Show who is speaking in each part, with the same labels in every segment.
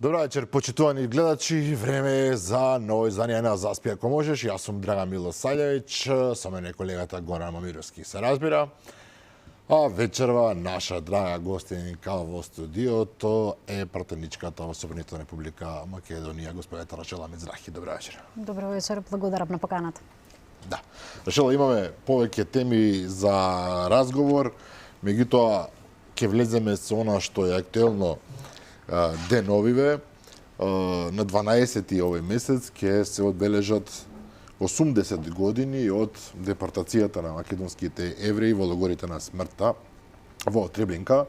Speaker 1: Добра вечер, почитувани гледачи. Време е за ново издание на Заспи ако можеш. Јас сум Драган Милосављевиќ, со мене колегата Горан Момировски се разбира. А вечерва наша драга гостинка во студиото е пратеничката во Собранието на Република Македонија, господјата Рашела Мицрахи. Добра вечер.
Speaker 2: Добро вечер, благодарам на поканата.
Speaker 1: Да. Рашела, имаме повеќе теми за разговор, меѓутоа ќе влеземе со она што е актуелно деновиве. На 12-ти овој месец ќе се одбележат 80 години од депортацијата на македонските евреи во логорите на смртта во Требинка,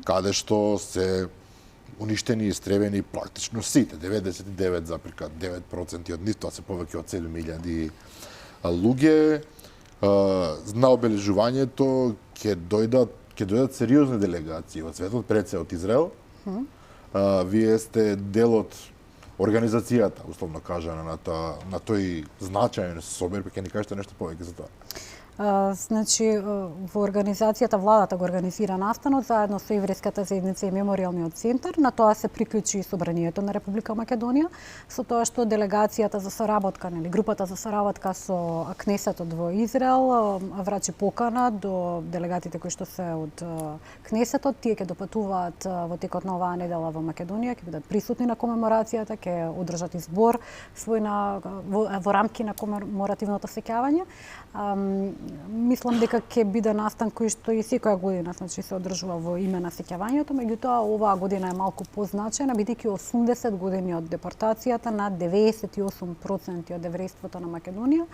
Speaker 1: каде што се уништени и истребени практично сите, 99,9% од нив, тоа се повеќе од 7.000 луѓе. На обележувањето ќе дојдат сериозни делегации од светот, пред се од Израел. Вие сте дел од организацијата, условно кажано, на тој значаен собир, па ќе ни кажете нешто повеќе за тоа.
Speaker 2: Значи, во организацијата владата го организира настанот заедно со еврејската заедница и меморијалниот центар. На тоа се приклучи и Собранието на Република Македонија, со тоа што делегацијата за соработка, нели, групата за соработка со Кнесетот во Израел врачи покана до делегатите кои што се од Кнесетот. Тие ќе допатуваат во текот на оваа недела во Македонија, ќе бидат присутни на комеморацијата, ќе одржат избор свој во рамки на комеморативното сеќавање. Мислам дека ќе биде настан кој што и секоја година, значи, се одржува во име на сеќавањето, меѓутоа оваа година е малку позначајна, бидејќи 80 години од депортацијата на 98% од еврејството на Македонија,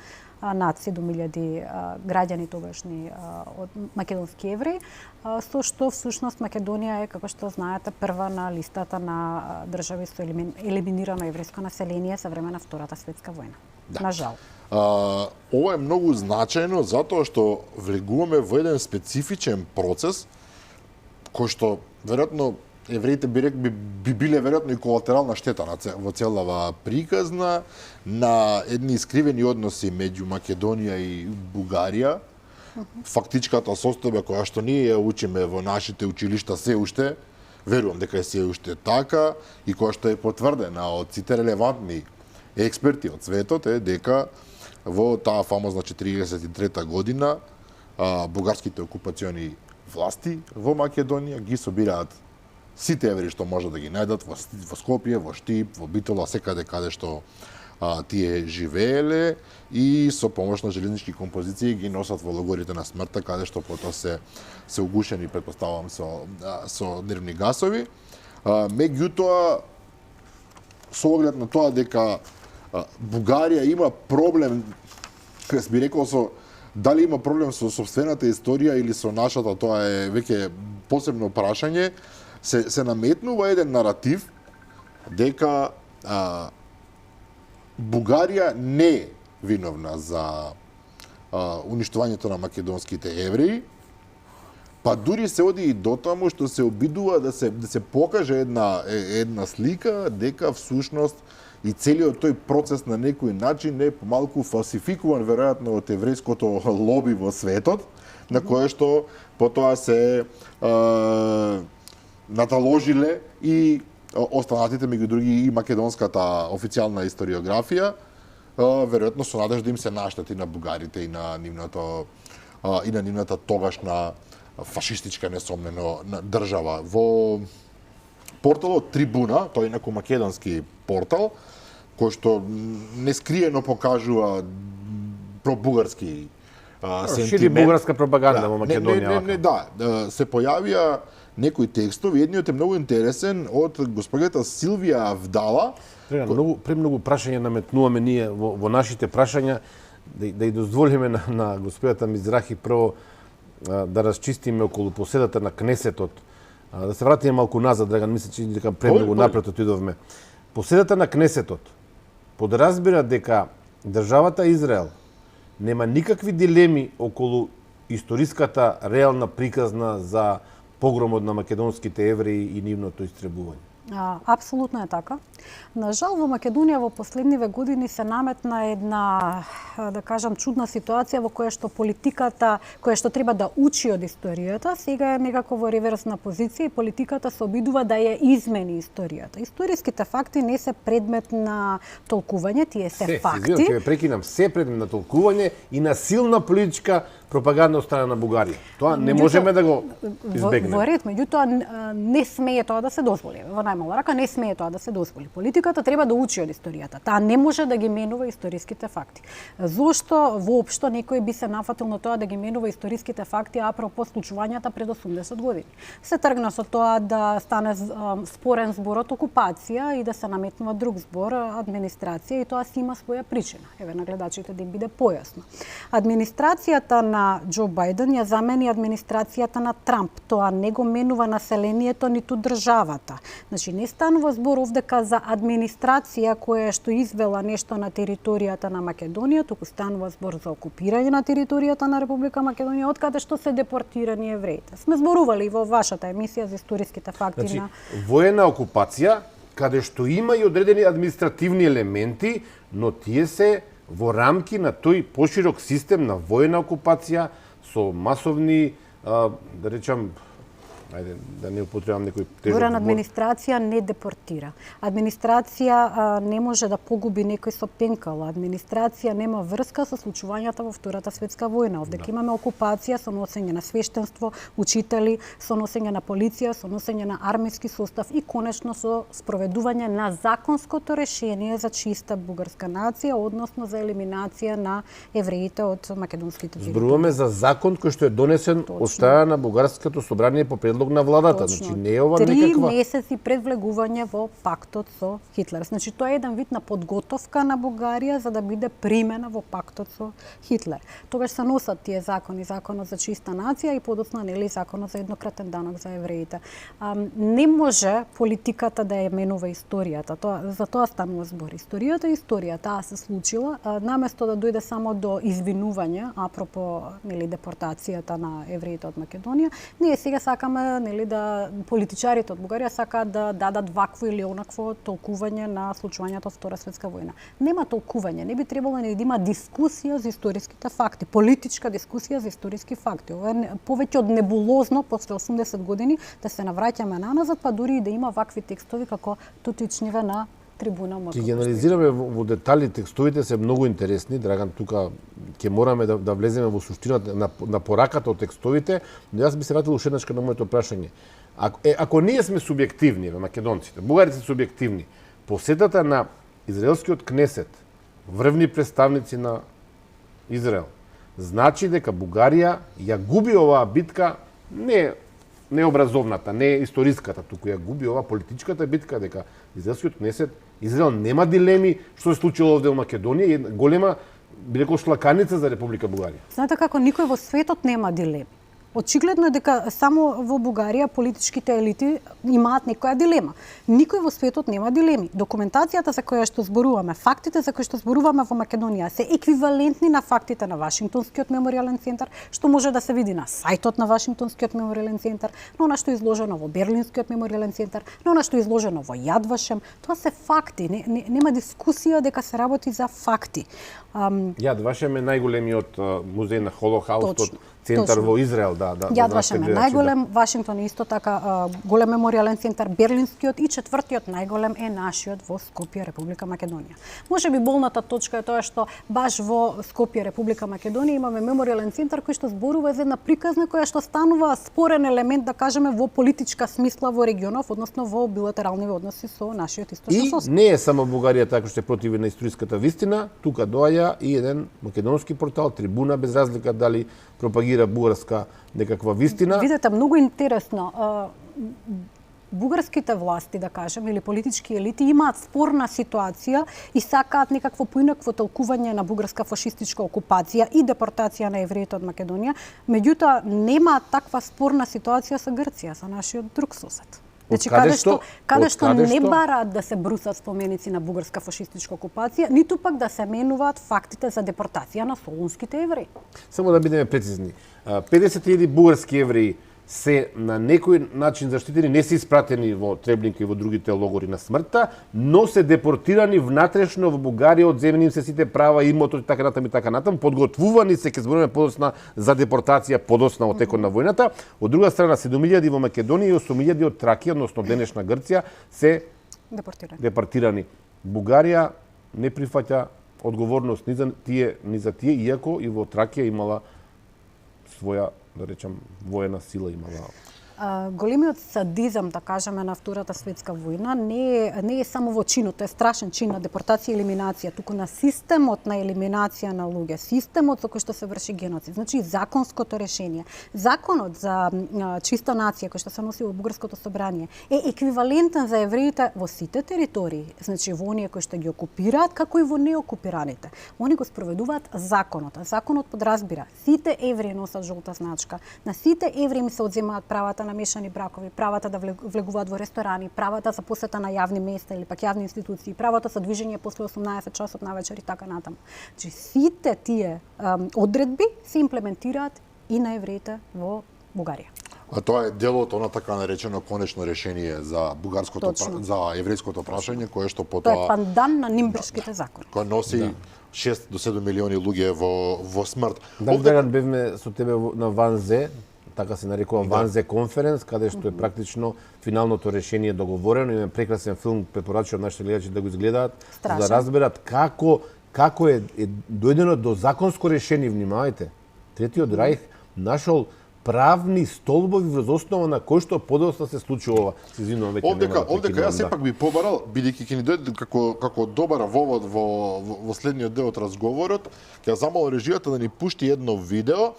Speaker 2: над 7.000 граѓани тогашни од македонски евреи, со што всушност Македонија е, како што знаете, прва на листата на држави со елиминирано еврејско население за време на Втората светска војна. Да. На жал.
Speaker 1: Ова е многу значајно затоа што влегуваме во еден специфичен процес кој што веројатно евреите би биле веројатно и колатерална штета во целава приказна на едни искривени односи меѓу Македонија и Бугарија. Фактичката состојба која што ние ја учиме во нашите училишта се уште, верувам дека е се уште така, и која што е потврдена од сите релевантни експерти од светот, е дека во таа фамозна 43-та година бугарските окупациони власти во Македонија ги собираат сите евреи што може да ги најдат во Скопје, во Штип, во Битола, секаде каде што тие живееле, и со помош на железнички композиции ги носат во логорите на смртта, каде што потоа се угушени, претпоставувам, со нервни гасови. Меѓутоа, со оглед на тоа дека Бугарија има проблем, би рекол, дали има проблем со сопствената историја или со нашата, тоа е веќе посебно прашање, се наметнува еден наратив дека Бугарија не е виновна за уништувањето на македонските евреи, па дури се оди и дотаму што се обидува да се покаже една слика дека всушност и целиот тој процес на некој начин е помалку фалсификуван веројатно од еврејското лоби во светот, на кое што потоа се наталожиле и останатите, меѓу други, и македонската официјална историографија, веројатно со надежда им се наштети на бугарите и на нивната тогашна фашистичка несомнено држава. Во порталот Трибуна, тој е некој македонски портал, кој што нескриено покажува пробугарски сентимент.
Speaker 3: Шири бугарска пропаганда во Македонија.
Speaker 1: Да, се појавија некои текстови, едниот е многу интересен од господјата Силвија Авдала.
Speaker 3: Премногу прашања наметнуваме ние во нашите прашања, да и дозволиме на господјата Мицрахи прво да расчистиме околу поседата на Кнесетот. Да се вратиме малку назад, Драган, мисля че дека премногу напред отидовме. Поседата на Кнесетот подразбира дека државата Израел нема никакви дилеми околу историската реална приказна за погромот на македонските евреи и нивното истребување.
Speaker 2: Апсолутно е така. На жал, во Македонија во последниве години се наметна една, да кажам, чудна ситуација во која што политиката, која што треба да учи од историјата, сега е некако во реверсна позиција и политиката се обидува да ја измени историјата. Историските факти не се предмет на толкување, тие се факти.
Speaker 3: Ќе ве прекинам, се предмет на толкување и на силна политичка пропаганда од страна на Бугарија. Тоа не можеме да го избегнеме.
Speaker 2: Во ред, меѓутоа не смее тоа да се дозволи. Во најмала рака не смее тоа да се дозволи. Политиката треба да учи од историјата. Таа не може да ги менува историските факти. Зошто воопшто некој би се нафатил на тоа да ги менува историските факти апропо случувањата пред 80 години? Се тргна со тоа да стане спорен зборот окупација и да се наметнува друг збор администрација и тоа си има своја причина. Еве на гледачите да им биде појасно. Администрацијата на Џо Бајден ја замени администрацијата на Трамп. Тоа не го менува населението ниту државата. Значи не станува збор овдека за администрација која што извела нешто на територијата на Македонија, туку станува збор за окупирање на територијата на Република Македонија, од каде што се депортирани евреите. Сме зборували во вашата емисија за историските факти.
Speaker 3: Значи, воена окупација, каде што има и одредени административни елементи, но тие се во рамки на тој поширок систем на воена окупација со масовни, да речам, ајде да не употребам некој тежок збор.
Speaker 2: Администрација не депортира. Администрација не може да погуби некој со пенкала. Администрација нема врска со случувањата во Втората светска војна. Овдека имаме окупација со носење на свештенство, учители, со носење на полиција, со носење на армиски состав и конечно со спроведување на законското решение за чиста бугарска нација, односно за елиминација на евреите од македонските територии.
Speaker 3: Зборуваме за закон кој што е донесен од страна на бугарското собрание по предлог на владата.
Speaker 2: Точно.
Speaker 3: Значи не е ова
Speaker 2: 3
Speaker 3: некаква
Speaker 2: месеци пред влегување во пактот со Хитлер. Значи тоа е еден вид на подготовка на Бугарија за да биде примена во пактот со Хитлер. Тогаш се носат тие закони, законот за чиста нација и подоцна нели законот за еднократен данок за евреите. Не може политиката да ја менува историјата. За тоа станува збор. Историјата е историја, таа се случила, наместо да дојде само до извинување апропо нели депортацијата на евреите од Македонија, ние сега сакаме нели да политичарите од Бугарија сакаат да дадат вакво или онакво толкување на случувањата од Втора светска војна. Нема толкување, не би требало да има дискусија за историските факти, политичка дискусија за историски факти. Ова е повеќе од небулозно после 80 години да се навраќаме наназад, па дури и да има вакви текстови како тутичниве на трибуна МК.
Speaker 3: Ќе ги анализираме во детали, текстовите се многу интересни, Драган, тука ќе мораме да влеземе во суштината на пораката од текстовите, но јас би се вратил уште еднаш на моето прашање. Ако ние сме субјективни, македонците, бугарите се субјективни, посетата на израелскиот кнесет, врвни представници на Израел, значи дека Бугарија ја губи оваа битка не образовната, не историската, туку ја губи ова политичката битка, дека израелскиот кнесет, Израел нема дилеми што се случило овде во Македонија, и голема, би рекол, шлаканица за Република Бугарија.
Speaker 2: Знаете како никој во светот нема дилеми. Очигледно е дека само во Бугарија политичките елити имаат некоја дилема. Никој во светот нема дилеми. Документацијата за која што зборуваме, фактите за кои што зборуваме во Македонија се еквивалентни на фактите на Вашингтонскиот меморијален центар, што може да се види на сајтот на Вашингтонскиот меморијален центар, на она што е изложено во Берлинскиот меморијален центар, на она што е изложено во Јад Вашем. Тоа се факти, нема дискусија дека се работи за факти.
Speaker 3: Јад Вашем е најголемиот музеј на Холокаустот, центар во Израел, да.
Speaker 2: Јад Вашем е најголем, Вашингтон е исто така голем меморијален центар, Берлинскиот и четвртиот најголем е нашиот во Скопје, Република Македонија. Можеби болната точка е тоа што баш во Скопје, Република Македонија имаме меморијален центар кој што зборува за една приказна која што станува спорен елемент, да кажеме, во политичка смисла во регионов, односно во билатерални односи со нашиот источен сосед.
Speaker 3: И не е само Бугарија така што е против на историската вистина, тука доаѓа и еден македонски портал, Трибуна, без разлика дали пропагира бугарска некаква вистина.
Speaker 2: Видете, многу интересно. Бугарските власти, да кажем, или политички елити имаат спорна ситуација и сакаат некакво поинакво толкување на бугарска фашистичка окупација и депортација на евреите од Македонија, меѓутоа немаат таква спорна ситуација со Грција, со нашиот друг сосед. Значи, каде што не бараат да се брусат споменици на бугарска фашистичка окупација, ниту пак да се менуваат фактите за депортација на солунските евреи.
Speaker 3: Само да бидеме прецизни. 50.000 бугарски евреи се на некој начин заштитени, не се испратени во Требника и во другите логори на смртта, но се депортирани внатрешно во Бугарија, одземени им се сите права, имотот и така натам, подготвувани се, ќе збориме подосна за депортација подосна во текот на војната. Од друга страна 7.000 во Македонија и 8.000 од Тракија, односно денешна Грција, се депортирани. Бугарија не прифаќа одговорност ни за тие, иако и во Тракија имала своја, да речам, воена сила имала.
Speaker 2: Големиот садизам, да кажеме, на Втората светска војна не е само во чинот, тоа е страшен чин на депортација и елиминација, туку на системот на елиминација на луѓе, системот со кој што се врши геноцид. Значи законското решение. Законот за чиста нација кој што се носи во бугарското собрание е еквивалентен за евреите во сите територии, значи во оние кои што ги окупираат, како и во неокупираните. Они го спроведуваат законот. Законот подразбира сите евреи носат жолта значка, на сите евреи им се одземаат правата на мешани бракови, правата да влегуваат во ресторани, правата за посета на јавни места или пак јавни институции, правата за движење после 18 часот навечер и така натаму. Значи сите тие одредби се имплементираат и на евреите во Бугарија.
Speaker 1: А тоа е дел од она така наречено конечно решение за бугарското за еврејското прашање, кое што потоа
Speaker 2: тоа е пандан на Нимбршките закони.
Speaker 1: Кој носи 6 до 7 милиони луѓе во смрт.
Speaker 3: Дали бевме со тебе на Ванзе, така се нарекува Ванзе конференц, каде што е практично финалното решение договорено. Има прекрасен филм, препорачувам нашите гледачи да го изгледаат, за да разберат како е дојдено до законско решение, внимавајте. Третиот Рајх нашол правни столбови врз основа на кој што подоцна се случи ова. Се извинувам веќе.
Speaker 1: Овдека јас сепак би побарал, бидејќи ќе ни дојде како добар вовод во следниот дел од разговорот, ќе замолам режијата да ни пушти едно видео.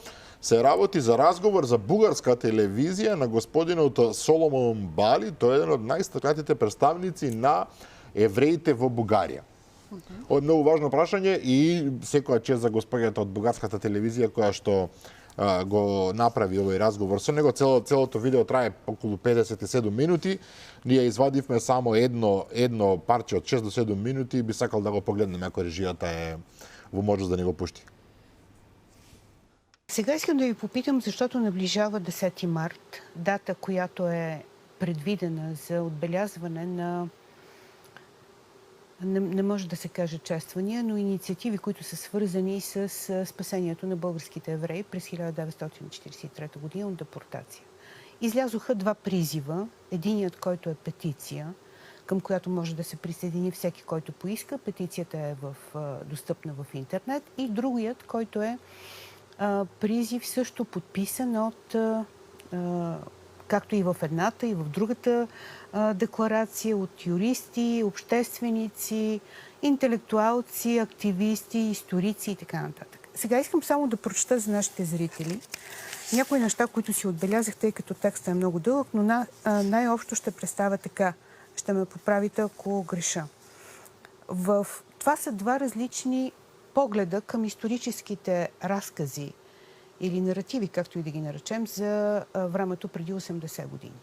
Speaker 1: Се работи за разговор за бугарска телевизија на господинот Соломон Бали, тој е еден од најстакнатите представници на евреите во Бугарија. Ова е многу важно прашање и секоја чест за господината од бугарската телевизија која што го направи овој разговор со него. Целото видео трае околу 57 минути. Ние извадивме само едно парче од 6 до 7 минути и би сакал да го погледнеме ако режијата е во можност да ни го пушти.
Speaker 4: Сега искам да ви попитам, защото наближава 10 март, дата, която е предвидена за отбелязване на, не може да се каже чествания, но инициативи, които са свързани с спасението на българските евреи през 1943 година от депортация. Излязоха два призива. Единият, който е петиция, към която може да се присъедини всеки, който поиска. Петицията е достъпна в интернет. И другият, който е призив също подписан от, както и в едната, и в другата декларация, от юристи, общественици, интелектуалци, активисти, историци и така нататък. Сега искам само да прочета за нашите зрители някои неща, които си отбелязах, тъй като текстът е много дълъг, но най-общо ще представя така. Ще ме поправите, ако греша. Това са два различни погледа към историческите разкази или наративи, както и да ги наречем, за времето преди 80 години.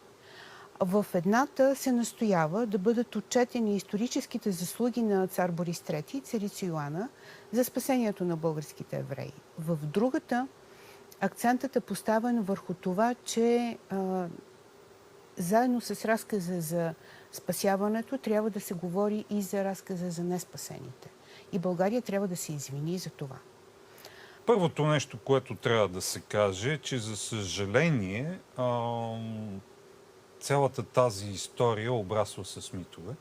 Speaker 4: В едната се настоява да бъдат отчетени историческите заслуги на цар Борис III и царица Йоана за спасението на българските евреи. В другата акцентът е поставен върху това, че заедно с разказа за спасяването трябва да се говори и за разказа за неспасените. И България трябва да се извини за това.
Speaker 5: Първото нещо, което трябва да се каже, е, че за съжаление цялата тази история обрасва с митове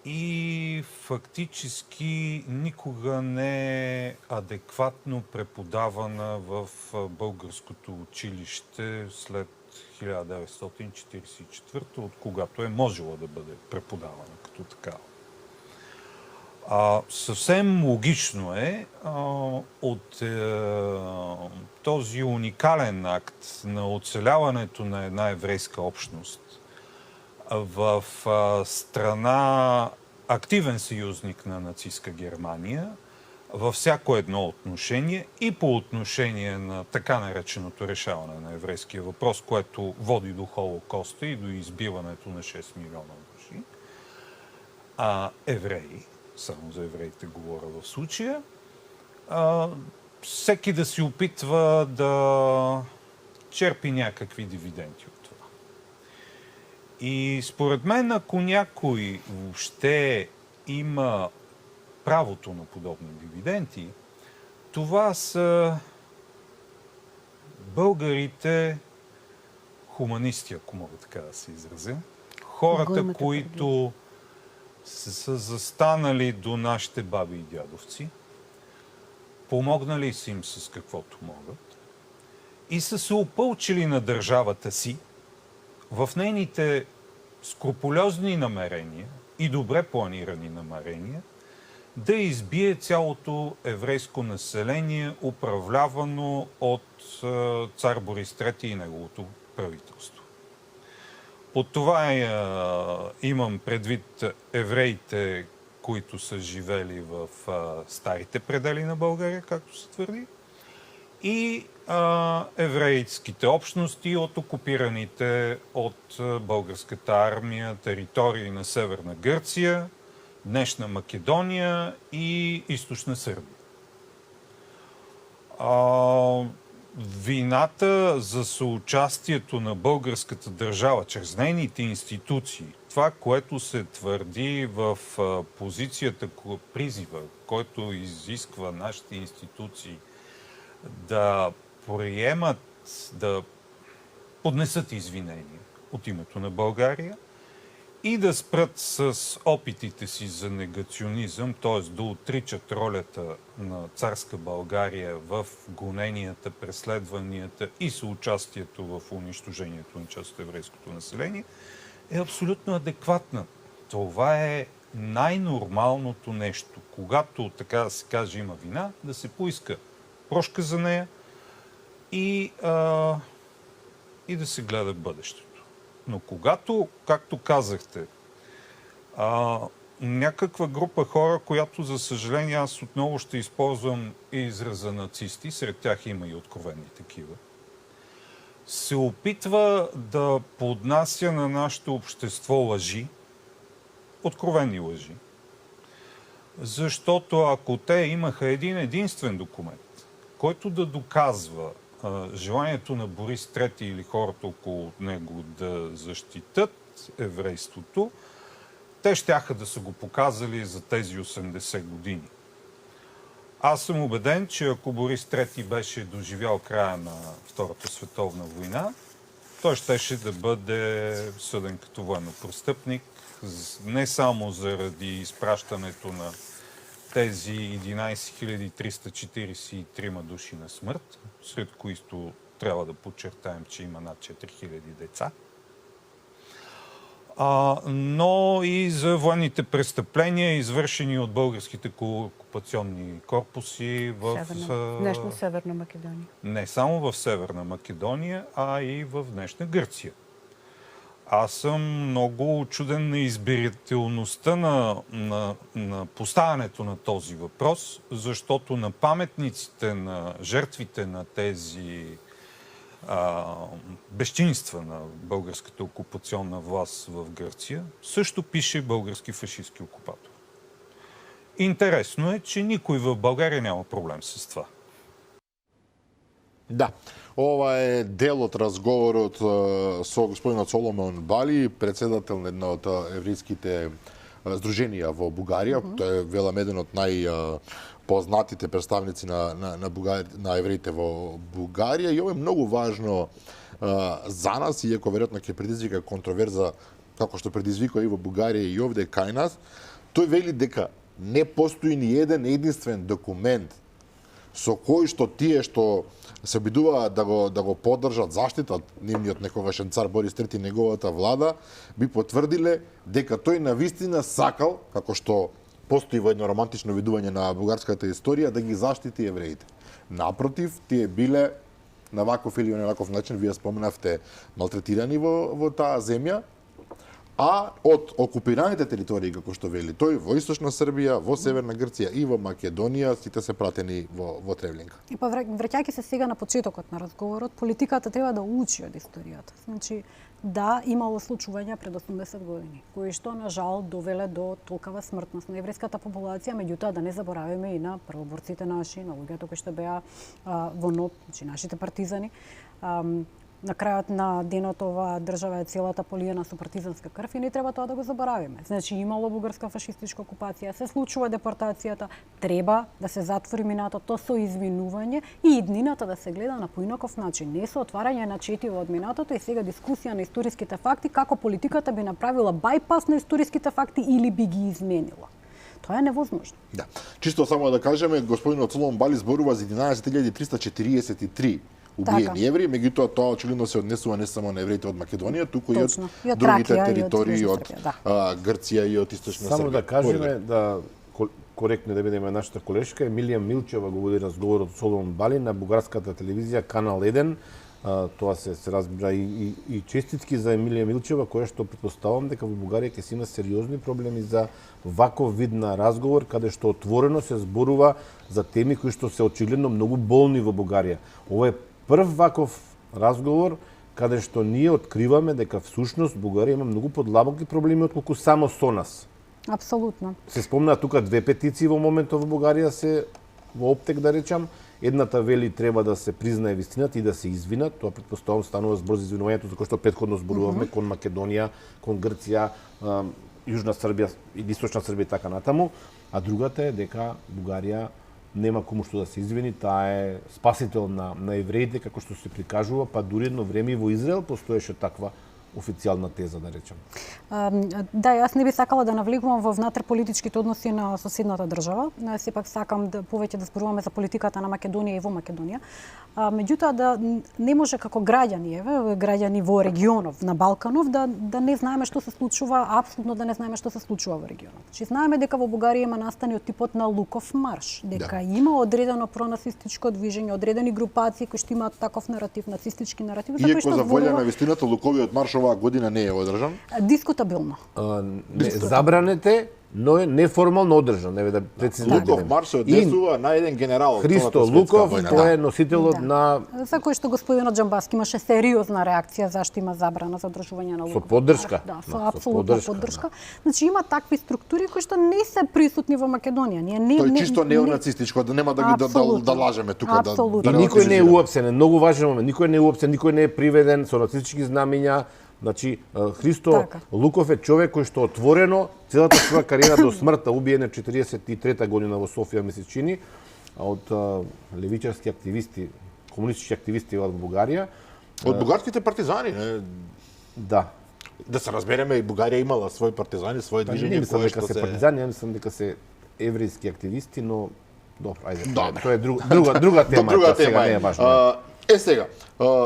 Speaker 5: и фактически никога не е адекватно преподавана в българското училище след 1944, от когато е можела да бъде преподавана като такава. Съвсем логично е от този уникален акт на оцеляването на една еврейска общност в страна активен съюзник на нацистска Германия във всяко едно отношение и по отношение на така нареченото решаване на еврейския въпрос, което води до Холокоста и до избиването на 6 милиона души евреи. Само за евреите говоря в случая. Всеки да си опитва да черпи някакви дивиденти от това. И според мен, ако някой въобще има правото на подобни дивиденти, това са българите хуманисти, ако мога така да се изразя. Хората, които са застанали до нашите баби и дядовци, помогнали са им с каквото могат и са се опълчили на държавата си в нейните скрупулезни намерения и добре планирани намерения да избие цялото еврейско население, управлявано от цар Борис III и неговото правителство. Под това имам предвид евреите, които са живели в старите предели на България, както се твърди, и еврейските общности от окупираните от българската армия територии на Северна Гърция, днешна Македония и източна Сърбия. Вината за съучастието на българската държава чрез нейните институции, това, което се твърди в позицията, призива, който изисква нашите институции да приемат, да поднесат извинения от името на България и да спрат с опитите си за негационизъм, т.е. да отричат ролята на царска България в гоненията, преследванията и съучастието в унищожението на част от еврейското население, е абсолютно адекватна. Това е най-нормалното нещо. Когато, така да се каже, има вина, да се поиска прошка за нея и да се гледа бъдещето. Но когато, както казахте, някаква група хора, която, за съжаление, аз отново ще използвам израза нацисти, сред тях има и откровени такива, се опитва да поднася на нашето общество лъжи, откровени лъжи, защото ако те имаха един единствен документ, който да доказва желанието на Борис III или хората около него да защитат еврейството, те щяха да са го показали за тези 80 години. Аз съм убеден, че ако Борис III беше доживял края на Втората световна война, той щеше да бъде съден като военнопрестъпник, не само заради изпращането на тези 11 343 души на смърт, сред които трябва да подчертаем, че има над 4000 деца, но и за военните престъпления, извършени от българските окупационни корпуси в
Speaker 4: днешна Северна Македония.
Speaker 5: Не само в Северна Македония, а и в днешна Гърция. Аз съм много учуден на избирателността на поставянето на този въпрос, защото на паметниците на жертвите на тези безчинства на българската окупационна власт в Гърция също пише български фашистски окупатор. Интересно е, че никой в България няма проблем с това.
Speaker 1: Да. Ова е дел од разговорот со господинот Соломон Бали, председател на една од еврејските здруженија во Бугарија. Тој е велам еден од најпознатите представници на евреите во Бугарија. И ова е многу важно за нас, иако веројатно ќе предизвика контроверза, како што предизвика и во Бугарија и овде кај нас. Тој вели дека не постои ни еден единствен документ со кој што тие што се обидуваат да го поддржат, заштитат нивниот некогашен цар Борис III и неговата влада, би потврдиле дека тој навистина сакал, како што постои во едно романтично видување на бугарската историја, да ги заштити евреите. Напротив, тие биле на ваков или онаков начин, вие споменавте, малтретирани во таа земја, а од окупираните територии, како што вели тој, во Источна Србија, во Северна Грција и во Македонија, сите се пратени во Тревлинка.
Speaker 2: И враќајќи се сега на почетокот на разговорот, политиката треба да учи од историјата. Значи, да, имало случувања пред 80 години, кои што, на жал, довеле до толкава смртност на еврејската популација, меѓутоа да не забораваме и на првоборците наши, на луѓето кои што беа во НОБ, значи нашите партизани. На крајот на денот оваа држава е целата полиена со партизанска крв и не треба тоа да го заборавиме. Значи имало бугарска фашистичка окупација, се случува депортацијата, треба да се затвори минатото со извинување и иднината да се гледа на поинаков начин, не со отварање на четиво од минатото и сега дискусија на историските факти како политиката би направила бајпас на историските факти или би ги изменила. Тоа е невозможно.
Speaker 1: Да. Чисто само да кажеме, господинот Соломон Бали зборува за 11.343 убиени евреи, меѓутоа тоа очигледно се однесува не само на евреите од Македонија, туку и од другите територии, од Грција и од Источна Србија.
Speaker 3: Само да кажеме, да коректно да бидеме нашата колешка, Емилија Милчева го води разговорот од Соломон Бали на бугарската телевизија Канал 1. Тоа се разбира и честитки за Емилија Милчева, која што претпоставам дека во Бугарија ќе си има сериозни проблеми за ваков вид на разговор, каде што отворено се зборува за теми кои што се очигледно многу болни во Бугарија. Ова е прв ваков разговор каде што ние откриваме дека всушност Бугарија има многу подлабоки проблеми отколку само со нас.
Speaker 2: Апсолутно.
Speaker 3: Се спомна тука две петиции во моментот во Бугарија се во оптек да речам. Едната вели треба да се признае вистината и да се извинат. Тоа претпоставам станува збор за извинувањето за кој што претходно зборувавме кон Македонија, кон Грција, Јужна Србија и Источна Србија и така натаму. А другата е дека Бугарија нема кому што да се извини, таа е спасител на евреите, како што се прикажува, па дури едно време и во Израел постоеше таква официјална теза, да речем.
Speaker 2: Да, јас не би сакала да навлегувам во внатреполитичките односи на соседната држава. Сепак сакам да повеќе да зборуваме за политиката на Македонија и во Македонија. Меѓутоа да не може како граѓани во регионов, на Балканов, да не знаеме што се случува, апсолутно да не знаеме што се случува во регионот. Значи знаеме дека во Бугарија има настани од типот на Луков марш, дека има одредено пронацистичко движење, одредени групации кои што имаат таков наратив, нацистички наратив,
Speaker 1: за кој што за волја на вистината Луковиот марш оваа година не е одржан?
Speaker 2: Дискутабилно.
Speaker 3: Забранете, но е неформално одржан, еве да прецизираме.
Speaker 1: Луков марш се однесува на еден генерал.
Speaker 3: Христо Луков, тој е носителот на...
Speaker 2: За кој што господинот Џамбаски имаше сериозна реакција зашто има забрана за одржување на Луков.
Speaker 3: Со поддршка.
Speaker 2: Да, со апсолутна поддршка. Значи има такви структури кои што не се присутни во Македонија.
Speaker 1: Тој чисто неонацистичко, да нема да ги да лажеме тука.
Speaker 3: И никој не е уапсен, многу важен момент, никој не е уапсен, никој не е приведен со нацистички знамиња. Значи, Христо Луков е човек кој што отворено целата своја кариера до смртта, убиен е 43-та година во Софија, ми се чини, од левичарски активисти, комунистички активисти во Бугарија.
Speaker 1: Од бугарските партизани, не?
Speaker 3: Да.
Speaker 1: Да се разбереме, и Бугарија имала свои партизани, свои движења.
Speaker 3: Не мислам дека се партизани, не мислам дека се еврејски активисти, но добро, ајде. Тоа е друга тема, сега не е важно.
Speaker 1: Сега,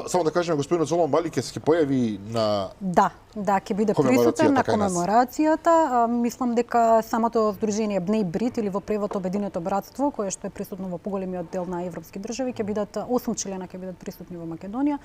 Speaker 1: само да кажеме, господин Соломон Бали ќе се појави на...
Speaker 2: Да, ќе биде присутен на комеморацијата. Мислам дека самото здружение Бнеј Брит или во превод Обединето братство, кое што е присутно во поголемиот дел на европски држави, ќе бидат 8 члена ќе бидат присутни во Македонија.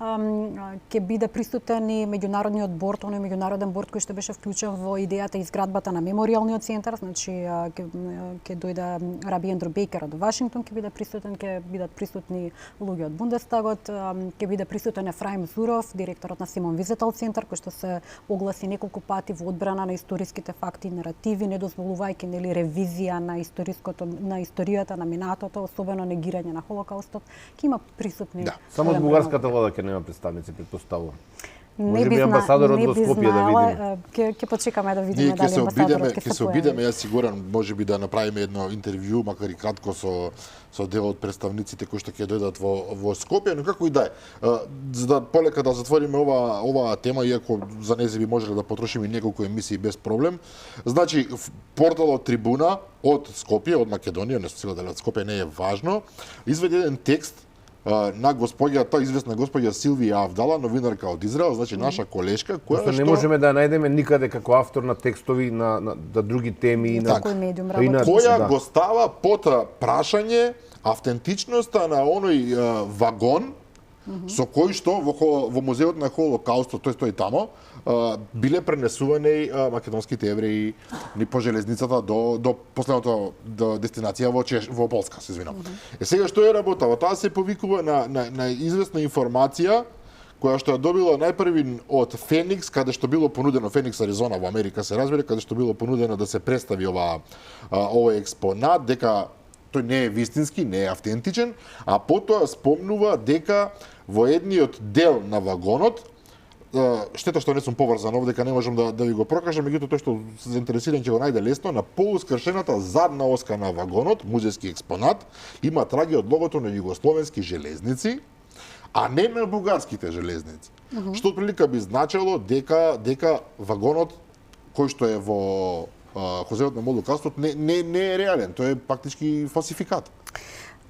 Speaker 2: Ќе биде присутен и меѓународниот борд, оној меѓународен борд кој што беше вклучен во идејата изградбата на меморијалниот центар, значи ќе дојде Раби Ендрю Бейкер од Вашингтон, ќе биде присутен, ќе бидат присутни луѓе од Бундестагот, ќе биде присутен Ефраим Зуров, директорот на Симон Визетал центар, кој што се огласи неколку пати во одбрана на историските факти и наративи, не дозволувајќи ревизија на историјата на минатото, особено негирање на Холокаустот. Ќе има присутни.
Speaker 3: Да. Само од бугарската влада ќе нема представници, претпоставувам.
Speaker 2: Не би
Speaker 3: амбасадорот во Скопје да видиме.
Speaker 2: Ќе почекаме да видиме дали амбасадорот ќе се појави.
Speaker 1: Бидеме, јас сигурен, можеби да направиме едно интервју, макар и кратко со дел од представниците кои што ќе дојдат во Скопје, но како и да е. За да полека да затвориме оваа тема, иако за нејзе би можеле да потрошиме неколку емисии без проблем. Значи, порталот Трибуна од Скопје, од Македонија, не се дали од Скопје не е важно, изведе еден текст на известна господја Силвија Авдала, новинарка од Израел, значи наша колешка, која што
Speaker 3: не можеме да најдеме никаде како автор на текстови на други теми
Speaker 2: на медиум работи.
Speaker 1: Која го става под прашање автентичноста на оној вагон со кој што во музеот на Холокаустот, тој стои тамо, биле пренесувани македонските евреи ни по железницата до последната дестинација во Полска, се извинувам. Сега што е работава? Таа се повикува на известна информација која што ја добила најпрви од Феникс, каде што било понудено, Феникс, Аризона во Америка се разбере, каде што било понудено да се представи овој експонат, дека тој не е вистински, не е автентичен, а потоа спомнува дека во едниот дел на вагонот, штета што не сум поврзан овде, дека не можам да ви го прокажам, меѓутоа тој што се заинтересиран ќе го најде лесно, на полускршената задна оска на вагонот, музејски експонат, има траги од логото на југословенски железници, а не на бугарските железници. Што отприлика би значело дека вагонот кој што е во Музејот на Молдокастот не е реален, тој е практички фалсификат.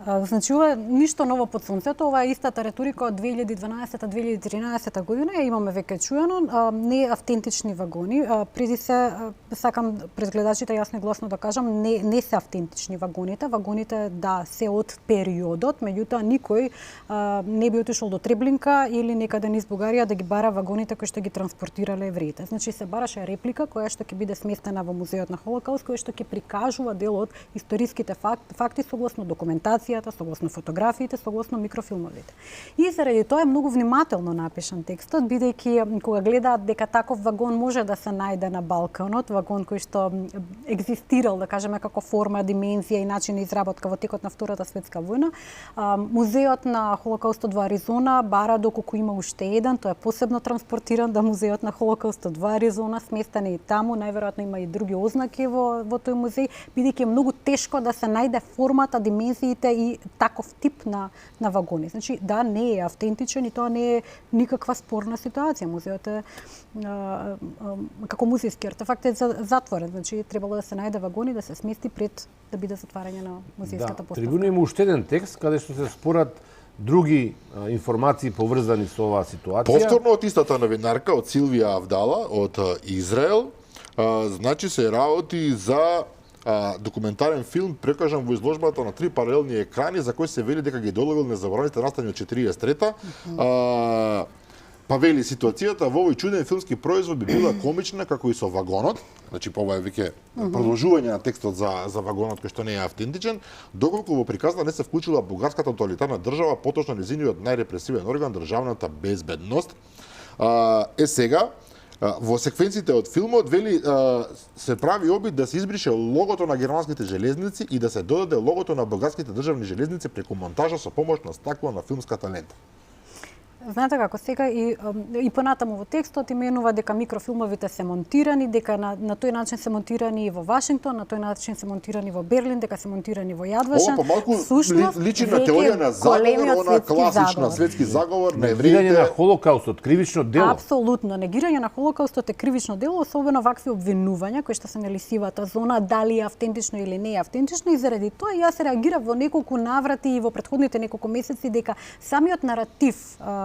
Speaker 2: Значи, ова ништо ново под сонцето, ова е истата реторика од 2012-2013 година, ја имаме веќе чуено, не автентични вагони. Преди се, сакам пред гледачите јасно и гласно да кажам, не се автентични вагоните. Вагоните, да, се од периодот, меѓутоа никој не би отишол до Треблинка или некаде низ Бугарија да ги бара вагоните кои што ги транспортирале евреите. Значи, се бараше реплика која што ќе биде сместена во Музејот на Холокауст, која што ќе прикажува дел од историските факти согласно документација, согласно фотографиите, согласно микрофилмовите. И заради тоа е многу внимателно напишан текстот, бидејќи кога гледаат дека таков вагон може да се најде на Балканот, вагон кој што екзистирал, да кажеме, како форма, димензија и начин на изработка во текот на Втората светска војна, Музејот на Холокаустот во Аризона бара доколку има уште еден, тој е посебно транспортиран до Музејот на Холокаустот во Аризона, сместен е и таму, најверојатно има и други ознаки во тој музеј, бидејќи е многу тешко да се најде формата, димензиите и таков тип на вагони. Значи, да, не е автентичен и тоа не е никаква спорна ситуација. Музеот е како музејски артефакт е затворен. Значи, требало да се најде вагони, да се смести пред да биде затварање на музејската поставка.
Speaker 3: Трибуна има уште еден текст каде што се спорат други информации поврзани со оваа ситуација.
Speaker 1: Повторно од истата новинарка, од Силвија Авдала, од Израел, значи се работи за документарен филм прекажан во изложбата на 3 паралелни екрани за кој се вели дека ги доловил незаборавните настани од 43-та. Па вели ситуацијата во овој чуден филмски производ би била комична како и со вагонот, значи ова е веќе продолжување на текстот за вагонот кој што не е автентичен, доколку во приказна не се вклучила бугарската тоталитарна држава, поточно незиниот најрепресивен орган, државната безбедност. Сега во секвенците од филмот вели се прави обид да се избрише логото на германските железници и да се додаде логото на бугарските државни железници преку монтажа со помош на стакло на филмската лента.
Speaker 2: Знаете како, сега и понатаму во текстот именува дека микрофилмовите се монтирани, дека на тој начин се монтирани и во Вашингтон, на тој начин се монтирани во Берлин, дека се монтирани во Јадвашан.
Speaker 1: Ова помалку личи на теорија на заговор, она класична светски заговор на евреите.
Speaker 3: Негирање на Холокаустот, кривично дело.
Speaker 2: Апсолутно, негирање на Холокаустот е кривично дело, особено вакви обвинувања кои што се нели сивата зона, дали е автентично или не е автентично, и заради тоа јас реагирав во неколку наврати и во претходните неколку месеци дека самиот наратив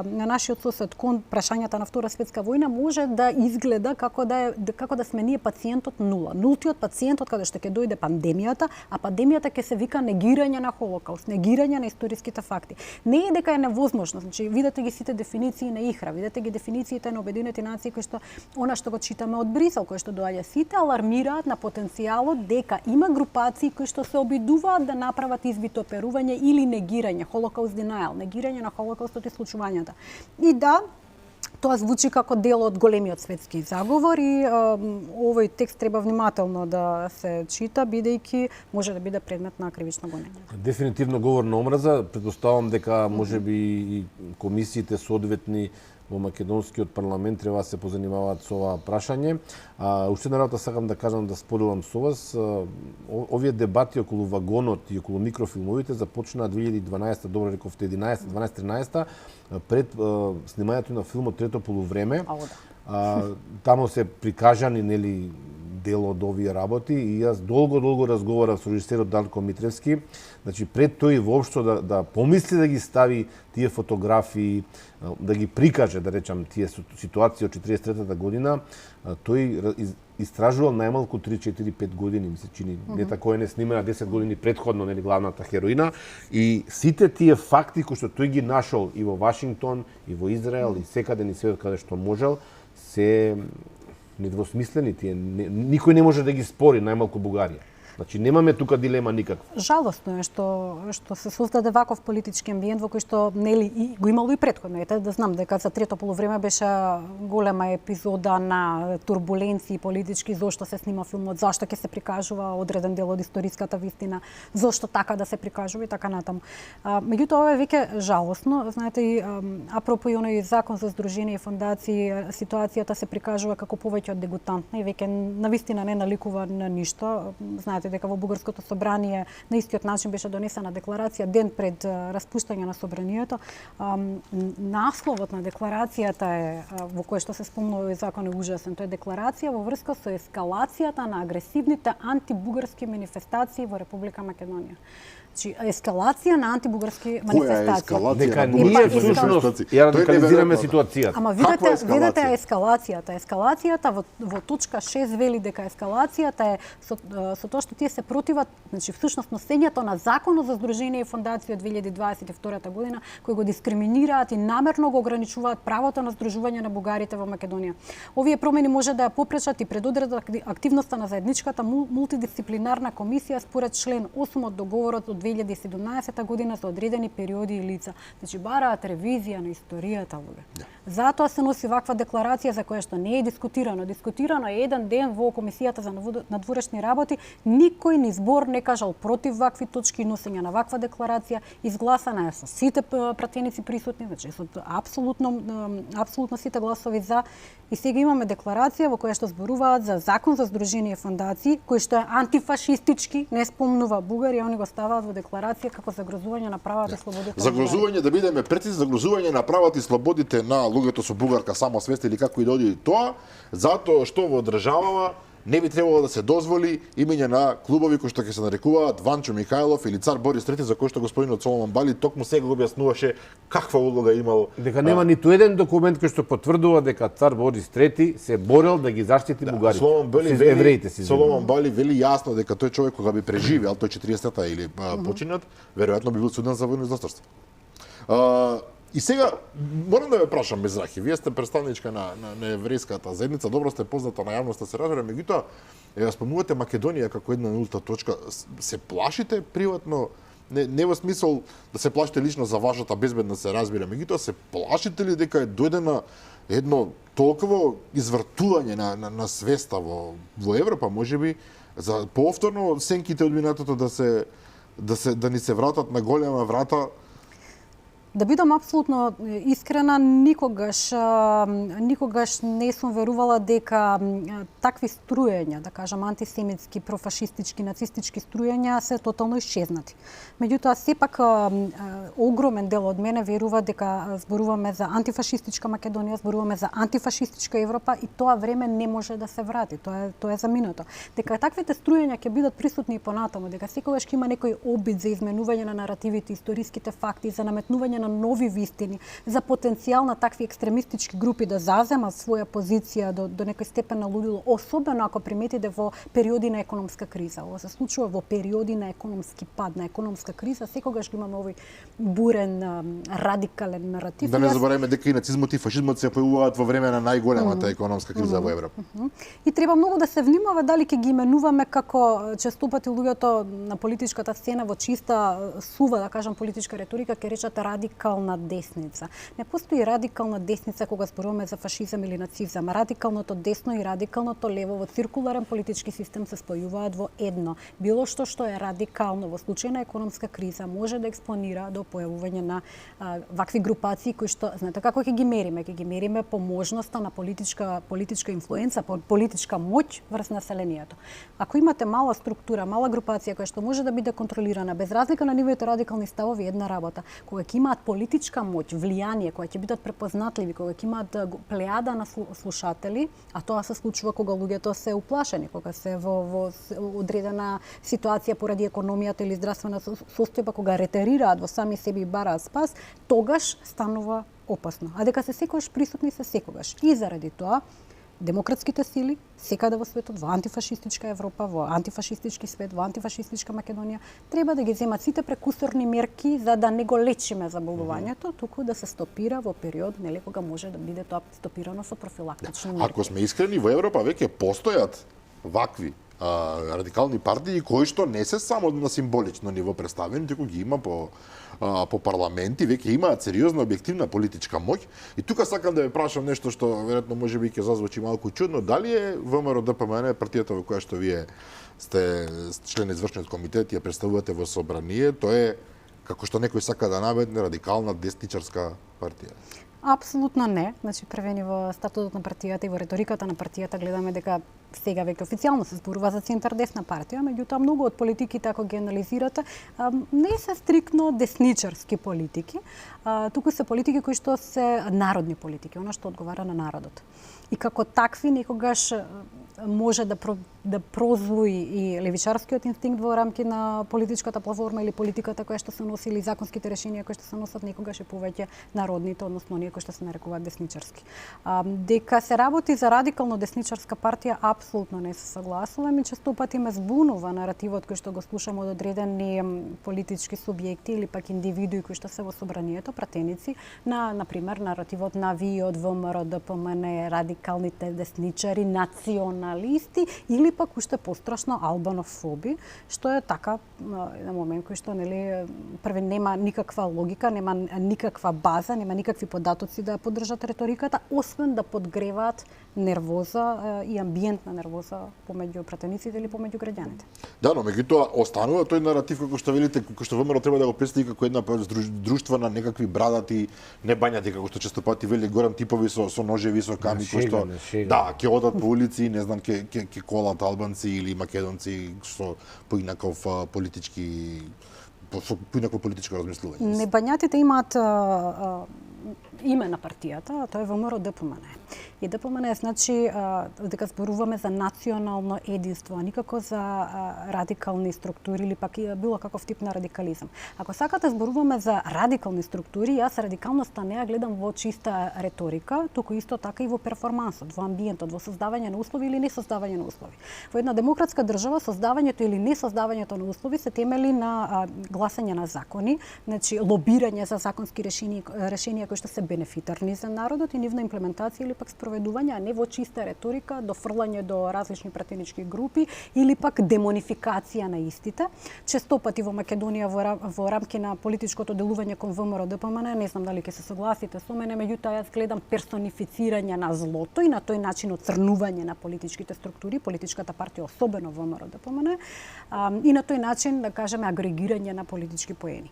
Speaker 2: на нашиот сосед кон прашањата на Втора светска војна може да изгледа како да сме ние пациентот нула. Нултиот пациентот каде што ќе дојде пандемијата, а пандемијата ќе се вика негирање на Холокауст, негирање на историските факти. Не е дека е невозможно, значи видете ги сите дефиниции на ИХРА, видете ги дефинициите на Обединените нации кои што она што го читаме од Брисел, кои што доаѓа, сите алармираат на потенцијалот дека има групации кои што се обидуваат да направат извитоперување или негирање, Холокауст denial, негирање на Холокаустот и случувањата. И да, тоа звучи како дел од големиот светски заговор и овој текст треба внимателно да се чита, бидејќи може да биде предмет на кривично гонење.
Speaker 3: Дефинитивно говор на омраза, претпоставам дека можеби и комисиите соодветни во македонскиот парламент треба да се позанимаваат со ова прашање. Уште една работа сакам да кажам, да споделам со вас. Овие дебати околу вагонот и околу микрофилмовите започнаа 2012, добро рековте 11, 12, 13 пред снимањето на филмот Трето полувреме. Таму се прикажани нели дел од овие работи и јас долго разговарав со режисерот Дарко Митревски. Значи пред тој воопшто да помисли да ги стави тие фотографии, да ги прикаже, да речам, тие ситуации од 43-та година, тој истражувал најмалку 3-4-5 години, ми се чини. Не тако не снимана 10 години предходно, нели, главната хероина. И сите тие факти кои што тој ги нашол и во Вашингтон, и во Израел, и секаде ни свет каде што можел, се недвосмислени тие. Никој не може да ги спори, најмалку Бугарија. Значи немаме тука дилема никаква.
Speaker 2: Жалосно е што се создаде ваков политички амбиент во кој што нели и го имало и претходно. Ете да знам дека за трето полувреме беше голема епизода на турбуленции политички, зошто се снима филмот, зашто ќе се прикажува одреден дел од историската вистина, зошто така да се прикажува и така натаму. Меѓутоа ова е веќе жалосно. Знаете и апропо и оној закон за здружение и фондации, ситуацијата се прикажува како повеќе од дегутантна и веќе навистина не наликува на ништо. Знаете дека во Бугарското собрание на истиот начин беше донесена декларација ден пред распуштање на собранието. Насловот на декларацијата е во кој што се спомнува овој закон е ужасен. Тоа е декларација во врска со ескалацијата на агресивните антибугарски манифестации во Република Македонија. Значи, ескалација на антибугарски манифестации.
Speaker 3: Дека ние всушност ја радикализираме ситуацијата.
Speaker 2: Ама видете ескалацијата. Ескалацијата во точка 6 вели дека ескалацијата е со тоа што тие се противат, значи всушност носењето на законот за здружение и фондација од 2022 година, кои го дискриминираат и намерно го ограничуваат правото на здружување на бугарите во Македонија. Овие промени може да ја попречат и предодредат активноста на заедничката мултидисциплинарна комисија според член 8 од договорот од 2017 година за одредени периоди и лица. Значи бараат ревизија на историјата луѓе. Затоа се носи ваква декларација за која што не е дискутирано. Дискутирано е еден ден во Комисијата за надворешни работи. Никој ни збор не кажал против вакви точки и носење на ваква декларација. Изгласана е со сите пратеници присутни, значи со апсолутно сите гласови за. И сега имаме декларација во која што зборуваат за закон за здружение и фондации, кој што е антифашистички, не спомнува бугари, они го ставаат во декларација како загрозување на правата и слободите.
Speaker 1: Загрозување, да бидеме прецизни, загрозување на правата и слободите на луѓето со бугарка самосвест или како и да оди тоа, затоа што во државава не би требало да се дозволи имење на клубови кои што ќе се нарекуваат Ванчо Михајлов или Цар Борис III, за кој што господинот Соломон Бали токму сега го објаснуваше каква улога имал.
Speaker 3: Дека нема ниту еден документ кој што потврдува дека Цар Борис III се борел да ги заштити бугарите.
Speaker 1: Соломон Бали вели јасно дека тој човек кога би преживеал тој 40-та или починат, веројатно би бил суден за војно издавство. И сега, морам да ве прашам, Мизрахи, вие сте представничка на еврејската заедница, добро сте позната на јавноста, се разбира, меѓутоа, ја спомнувате Македонија како една нулта точка, се плашите приватно, не во смисол да се плашите лично за вашата безбедност, се разбира, меѓутоа се плашите ли дека е дојдена едно толково извртување на свеста во Европа, можеби, за повторно сенките од минатото да ни се вратат на голема врата?
Speaker 2: Да бидам апсолутно искрена, никогаш не сум верувала дека такви струјања, да кажам антисемитски, профашистички, нацистички струјања се тотално исчезнати. Меѓутоа сепак огромен дел од мене верува дека зборуваме за антифашистичка Македонија, зборуваме за антифашистичка Европа и тоа време не може да се врати. Тоа е заминато. Дека таквите струјања ќе бидат присутни и понатаму, дека секогаш ќе има некој обид за изменување на наративите, историските факти, за наметнување на нови вистини, за потенцијал на такви екстремистички групи да заземат своја позиција до некој степен на лудило, особено ако приметите во периоди на економска криза. Ова се случува во периоди на економски пад, на економска криза, секогаш имаме овој бурен, радикален наратив.
Speaker 1: Да не забораваме дека и нацизмот и фашизмот се појавуваат во време на најголемата економска криза во Европа.
Speaker 2: И треба многу да се внимава дали ќе ги именуваме како честопати луѓето на политичката сцена во чиста сува, да кажам, политичка реторика, ќе речат радикална десница. Не постои радикална десница кога зборуваме за фашизам или нацизам. Радикалното десно и радикалното лево во циркуларен политички систем се спојуваат во едно. Било што е радикално во случај на економска криза може да експонира до појавување на вакви групации кои што, знаете како ќе ги мериме? Ќе ги мериме по можноста на политичка инфлуенца, политичка моќ врз населението. Ако имате мала структура, мала групација која што може да биде контролирана без разлика на нивните радикални ставови, една работа. Кога ќе имаат политичка моќ, влијание, која ќе бидат препознатливи, кога ќе имаат плејада на слушатели, а тоа се случува кога луѓето се уплашени, кога се во одредена ситуација поради економијата или здравствена состојба, кога ретерираат во сами себе и бараат спас, тогаш станува опасно. А дека се секогаш присутни се секогаш. И заради тоа демократските сили секаде во светот, во антифашистичка Европа, во антифашистички свет, во антифашистичка Македонија, треба да ги земат сите прекусорни мерки за да не го лечиме заболувањето, туку да се стопира во период нели кога може да биде тоа стопирано со профилактични мерки.
Speaker 1: Ако сме искрени, во Европа веќе постојат вакви радикални партии кои што не се само на символично ниво представени, туку ги има по парламенти, веќе имаат сериозна објективна политичка моќ. И тука сакам да ве прашам нешто што веројатно можеби ќе зазвучи малку чудно, дали е ВМРО ДПМН партијата во која што вие сте член извршниот комитет и ја представувате во собрание, тоа е како што некој сака да наметне радикална десничарска партија?
Speaker 2: Апсолутно не. Значи, првени во статутот на партијата и во риториката на партијата гледаме дека сега веќе официјално се зборува за центар-десна партија, меѓутоа многу од политиките, ако ги анализирате, не се стриктно десничарски политики, туку се политики кои што се народни политики, она што одговара на народот. И како такви некогаш може да прозвуи и левичарскиот инстинкт во рамки на политичката платформа или политиката која што се носи или законските решенија кои што се носат некогаш и повеќе народните, односно оние кои што се нарекуваат десничарски. Дека се работи за радикално десничарска партија, апсолутно не се согласувам и често пати ме збунува наративот кој што го слушам од одредени политички субјекти или пак индивидуи кои што се во собранието, пратеници на пример наративот на ВИ од ВМРО ДПМН, радикалните десничари, националисти или пак уште пострашно албанофоби, што е така на момент кој што нели први нема никаква логика, нема никаква база, нема никакви податоци да ја поддржат реториката, освен да подгреваат нервоза и амбиент на нервоза помеѓу пратениците или помеѓу граѓаните.
Speaker 1: Да, но меѓутоа останува тој наратив како што велите, како што ВМРО треба да го представи како една друштва на некакви брадати, не бањати како што често пати вели Горан типови со ножеви, со ками кои што да, ќе одат по улици, не знам ќе колат албанци или македонци со поинаков политички поинакво политичко размислување.
Speaker 2: Небањатите имаат име на партијата, а тоа е ВМРО ДПМН. И ДПМН е значи дека зборуваме за национално единство, а никако за радикални структури или пак било каков тип на радикализам. Ако сакате зборуваме за радикални структури, јас радикалноста не ја гледам во чиста реторика, туку исто така и во перформансот, во амбиентот, во создавање на услови или не создавање на услови. Во една демократска држава создавањето или не создавањето на услови се темели на гласање на закони, значи лобирање за законски решенија кои што се бенефитарни за народот и нивна имплементација или пак спроведување, а не во чиста реторика, дофрлање до различни пратенички групи или пак демонификација на истите. Често пати во Македонија во рамки на политичкото делување кон ВМРО ДПМН, не знам дали ќе се согласите со мене, меѓутоа јас гледам персонифицирање на злото и на тој начин оцрнување на политичките структури, политичката партија, особено ВМРО ДПМН, и на тој начин, да кажеме, агрегирање на политички поени.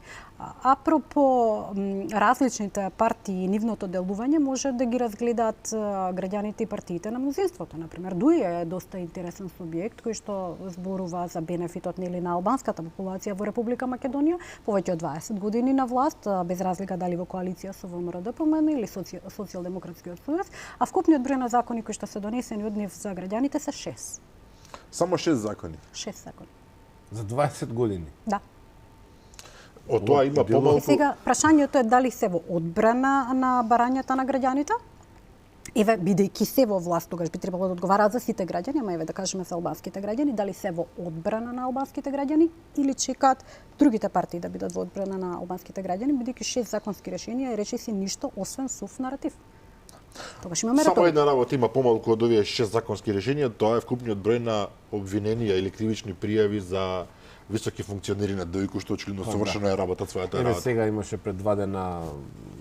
Speaker 2: Апропо различните партии и нивното делување, може да ги разгледаат граѓаните и партиите на мнозинството. Например, ДУИ е доста интересен субјект кој што зборува за бенефитот нели на албанската популација во Република Македонија, повеќе од 20 години на власт, без разлика дали во коалиција со ВМРО ДПМН или Социјалдемократскиот сојуз, а вкупниот број на закони кои што се донесени од нив за граѓаните се 6.
Speaker 1: Само 6 закони.
Speaker 2: 6 закони.
Speaker 3: За 20 години.
Speaker 2: Да.
Speaker 1: Од тоа има помалку.
Speaker 2: И сега прашањето е дали се во одбрана на барањата на граѓаните? Еве, бидејќи се во власт, тогаш би требало да одговараат за сите граѓани, ама еве да кажеме за албанските граѓани, дали се во одбрана на албанските граѓани или чекаат другите партии да бидат во одбрана на албанските граѓани, бидејќи 6 законски решенија и речиси ништо освен сув наратив. Тогаш имаме
Speaker 1: само една работа има помалку од овие 6 законски решенија, тоа е вкупниот број на обвиненија или кривични пријави за високи функционери на ДОИ кои што очигледно совршено е работат својата работа.
Speaker 3: Сега имаше пред 2 дена,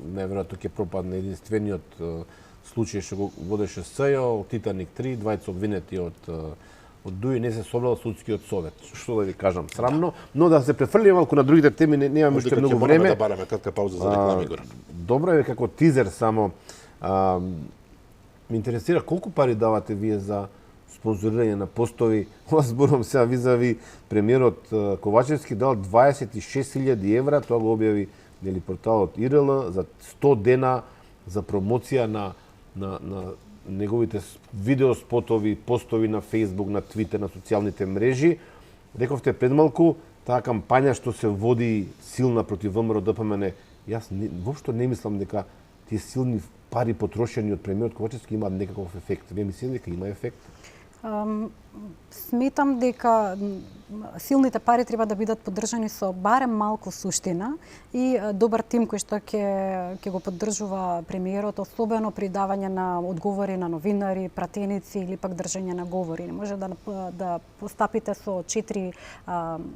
Speaker 3: неверојатно ќе пропадне единствениот случај што го водеше СЈО, Титаник 3, двајца обвинети од ДУИ не се собрал судскиот совет. Што да ви кажам, срамно, но да се префрлиме малку на другите теми, немаме уште многу време.
Speaker 1: Да бараме кратка пауза за реклами, Горан.
Speaker 3: Добро е како тизер само. Ме интересира колку пари давате вие за спонзорирање на постови. Ова зборувам сега визави премиерот Ковачевски дал 26.000 евра, тоа го објави нели порталот ИРЛ за 100 дена за промоција на неговите видеоспотови, постови на Facebook, на Twitter, на социјалните мрежи. Рековте пред малку, таа кампања што се води силна против ВМРО ДПМН, јас воопшто не мислам дека тие силни пари потрошени од премиерот Ковачевски имаат некаков ефект. Вие мислите дека има ефект?
Speaker 2: Сметам дека силните пари треба да бидат поддржани со барем малку суштина и добар тим кој што ќе го поддржува премиерот, особено при давање на одговори на новинари, пратеници или пак држање на говори. Не може да постапите со 4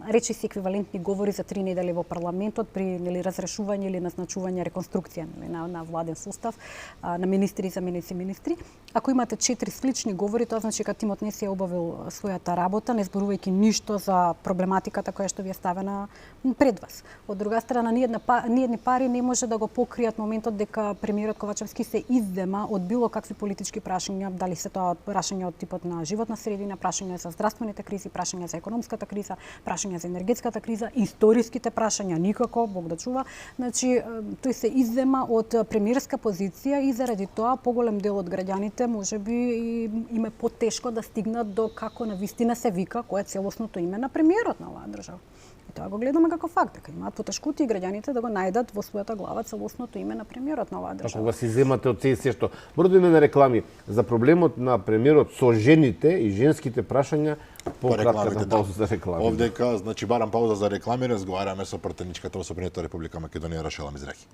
Speaker 2: речиси еквивалентни говори за 3 недели во парламентот при разрешување или назначување реконструкција на владен состав, на министри и заменици министри. Ако имате 4 слични говори, тоа значи дека тимот не си е обавил својата работа, не зборувајќи ништо за проблематиката која што ви е ставена пред вас. Од друга страна, ни едни пари не може да го покријат моментот дека премиерот Ковачевски се издема од било какви политички прашања, дали се тоа прашања од типот на животна средина, прашања за здравствените кризи, прашања за економската криза, прашања за енергетската криза, историските прашања никако, Бог да чува. Значи, тој се издема од премиерска позиција и заради тоа поголем дел од граѓаните можеби им е потешко да стигнат до како на вистина се вика, кој е целосното име на премиерот на оваа држава. И тоа го гледаме како факт, дека имаат потешкути и граѓаните да го најдат во својата глава целосното име на премиерот на оваа држава.
Speaker 3: Кога си земате од се што мора да имаме реклами за проблемот на премиерот со жените и женските прашања, по кратка пауза за реклами.
Speaker 1: Овдека, значи барам пауза за реклами, разговараме со пратеничката во Собранието Република Македонија Рашела Мизрахи.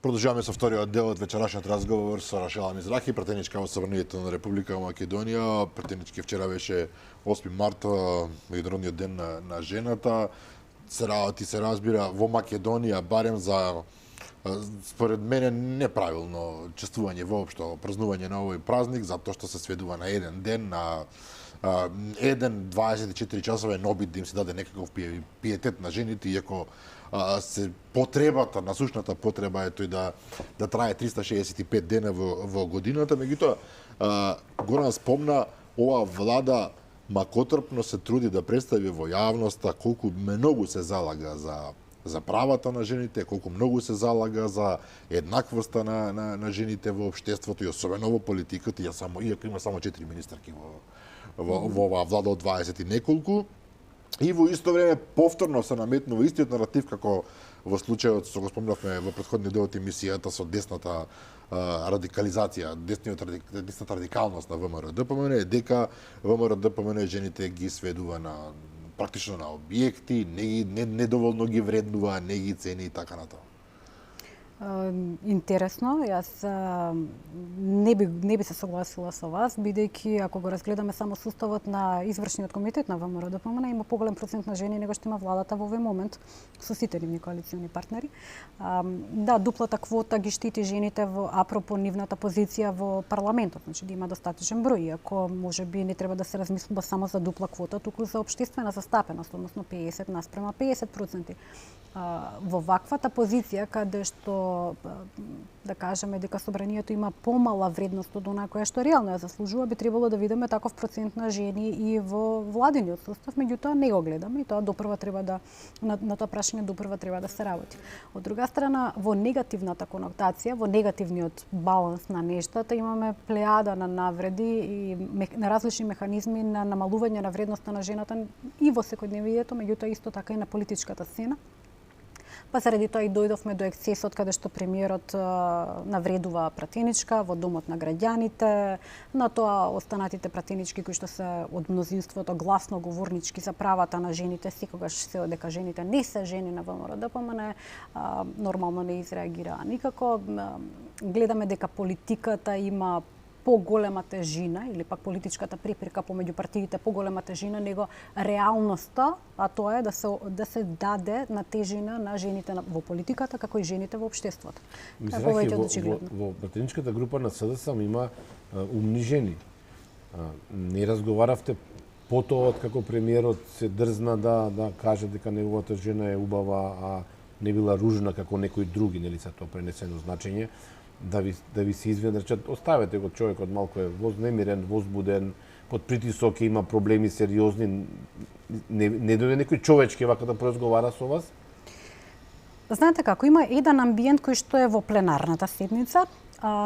Speaker 1: Продолжаваме со вториот дел од вечерашниот разговор со Рашела Мизрахи, пратеничка во Собранието на Република Македонија. Пратенички вчера беше 8 март, меѓународниот ден на жената. Се разбира во Македонија барем за според мене неправилно чествување воопшто празнување на овој празник, затоа што се сведува на еден ден, на еден 24 часовен обид да им се даде некаков пиетет на жените, иако се потребата, насушната потреба е тој да трае 365 дена во годината. Меѓутоа, Горан спомна, оваа влада макотрпно се труди да представи во јавноста колку многу се залага за правата на жените, колку многу се залага за еднаквоста на жените во општеството и особено во политиката, иако има само 4 министерки во оваа влада од 20 и неколку. И во исто време повторно се наметнува истиот наратив како во случајот што го спомнавме во претходниот дел од емисијата со десната радикализација, десната радикалност на ВМРО-ДПМН, дека ВМРО-ДПМН жените ги сведува на практично на објекти, недоволно ги вреднува, не ги цени и така натаму.
Speaker 2: Интересно, јас не би се согласила со вас, бидејќи ако го разгледаме само суставот на извршниот комитет на ВМРО-ДПМН, има поголем процент на жени него што има владата во овој момент со сите нивни коалициони партнери. Да, дуплата квота ги штити жените во апропо нивната позиција во парламентот, значи да има достаточен број, иако можеби не треба да се размислува само за дупла квота, туку за општествена застапеност, односно 50 наспрема 50%. Во ваквата позиција каде што да кажеме дека собранието има помала вредност од она која што реално ја заслужува, би требало да видиме таков процент на жени и во владиниот состав, меѓутоа не го гледаме и тоа допрва треба да на тоа прашање допрва треба да се работи. Од друга страна, во негативната конотација, во негативниот баланс на нештата имаме плејада на навреди и на различни механизми на намалување на вредноста на жената и во секојдневието, меѓутоа исто така и на политичката сцена. Па заради тоа и дојдовме до ексцесот каде што премиерот навредува пратеничка во домот на граѓаните, на тоа останатите пратенички кои што се од мнозинството гласно говорнички за правата на жените, секогаш се дека жените не се жени на ВМРО-ДПМН, нормално не изреагираа никако. Гледаме дека политиката има поголема тежина или пак политичката препирка помеѓу партиите поголема тежина него реалноста, а тоа е да се даде на тежина на жените во политиката како и жените во општеството.
Speaker 3: Во пратеничката група на СДС има умни жени. Не разговаравте потоа како премиерот се дрзна да каже дека неговата жена е убава, а не била ружна како некои други, нели се тоа пренесено значење. Да ви се извини, речат, оставете го човекот, малку е вознемирен, возбуден, под притисок има проблеми сериозни, не дојде некој човечки вака да поразговара со вас?
Speaker 2: Знаете како, има еден амбиент кој што е во пленарната седница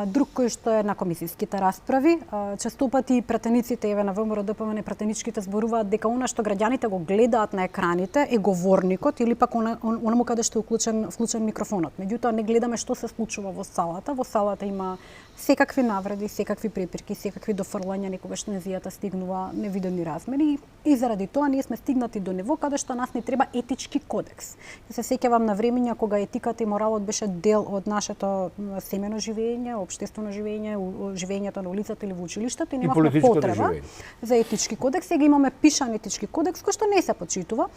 Speaker 2: Друг кој што е на комисиските расправи, честопати пратениците еве на ВМРО ДПМН пратеничките зборуваат дека она што граѓаните го гледаат на екраните е говорникот или пак онаму каде што е вклучен микрофонот. Меѓутоа не гледаме што се случува во салата. Во салата има секакви навреди, секакви препирки, секакви дофрлања, некогаш незијата стигнува невидени размери и заради тоа ние сме стигнати до ниво каде што нас не треба етички кодекс. Се сеќавам на времења кога етиката и моралот беше дел од нашето семено живење, општествено живење, живењето на улицата или во училиштето и немавме потреба за етички кодекс. Сега имаме пишан етички кодекс кој што не се почитува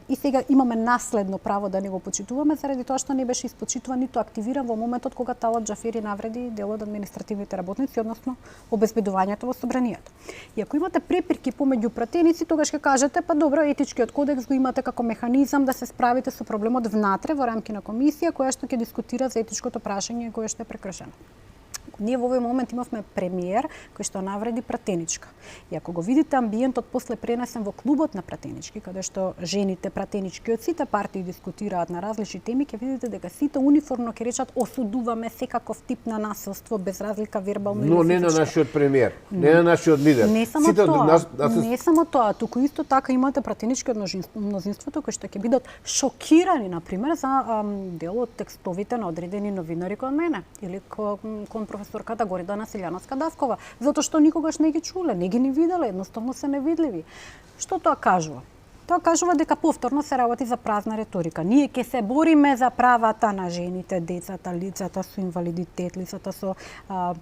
Speaker 2: и сега имаме наследно право да не го почитуваме заради тоа што не беше испочитуван ниту активиран во моментот кога Талат Џафери навреди дел од административните работници, односно обезбедувањето во собранието. И ако имате препирки помеѓу пратеници, тогаш ќе кажете, па добро, етичкиот кодекс го имате како механизам да се справите со проблемот внатре во рамки на комисија која што ќе дискутира за етичкото прашање кое што е прекршено. Ние во овој момент имавме премиер кој што навреди пратеничка. И ако го видите амбиентот после пренесен во клубот на пратенички, каде што жените пратенички од сите партии дискутираат на различни теми, ќе видите дека сите униформно ќе речат осудуваме секаков тип на насилство без разлика вербално или физичко.
Speaker 3: Но не на нашиот премиер, не на нашиот лидер.
Speaker 2: Не само тоа, не само тоа, туку исто така имате пратенички од мнозинството кои што ќе бидат шокирани на пример за дел од текстовите на одредени новинари кон мене или кон професорката Горидана Силјановска-Даскова, затоа што никогаш не ги чуле, не ги ни виделе, едноставно се невидливи. Што тоа кажува? Тоа кажува дека повторно се работи за празна реторика. Ние ќе се бориме за правата на жените, децата, лицата со инвалидитет, лицата со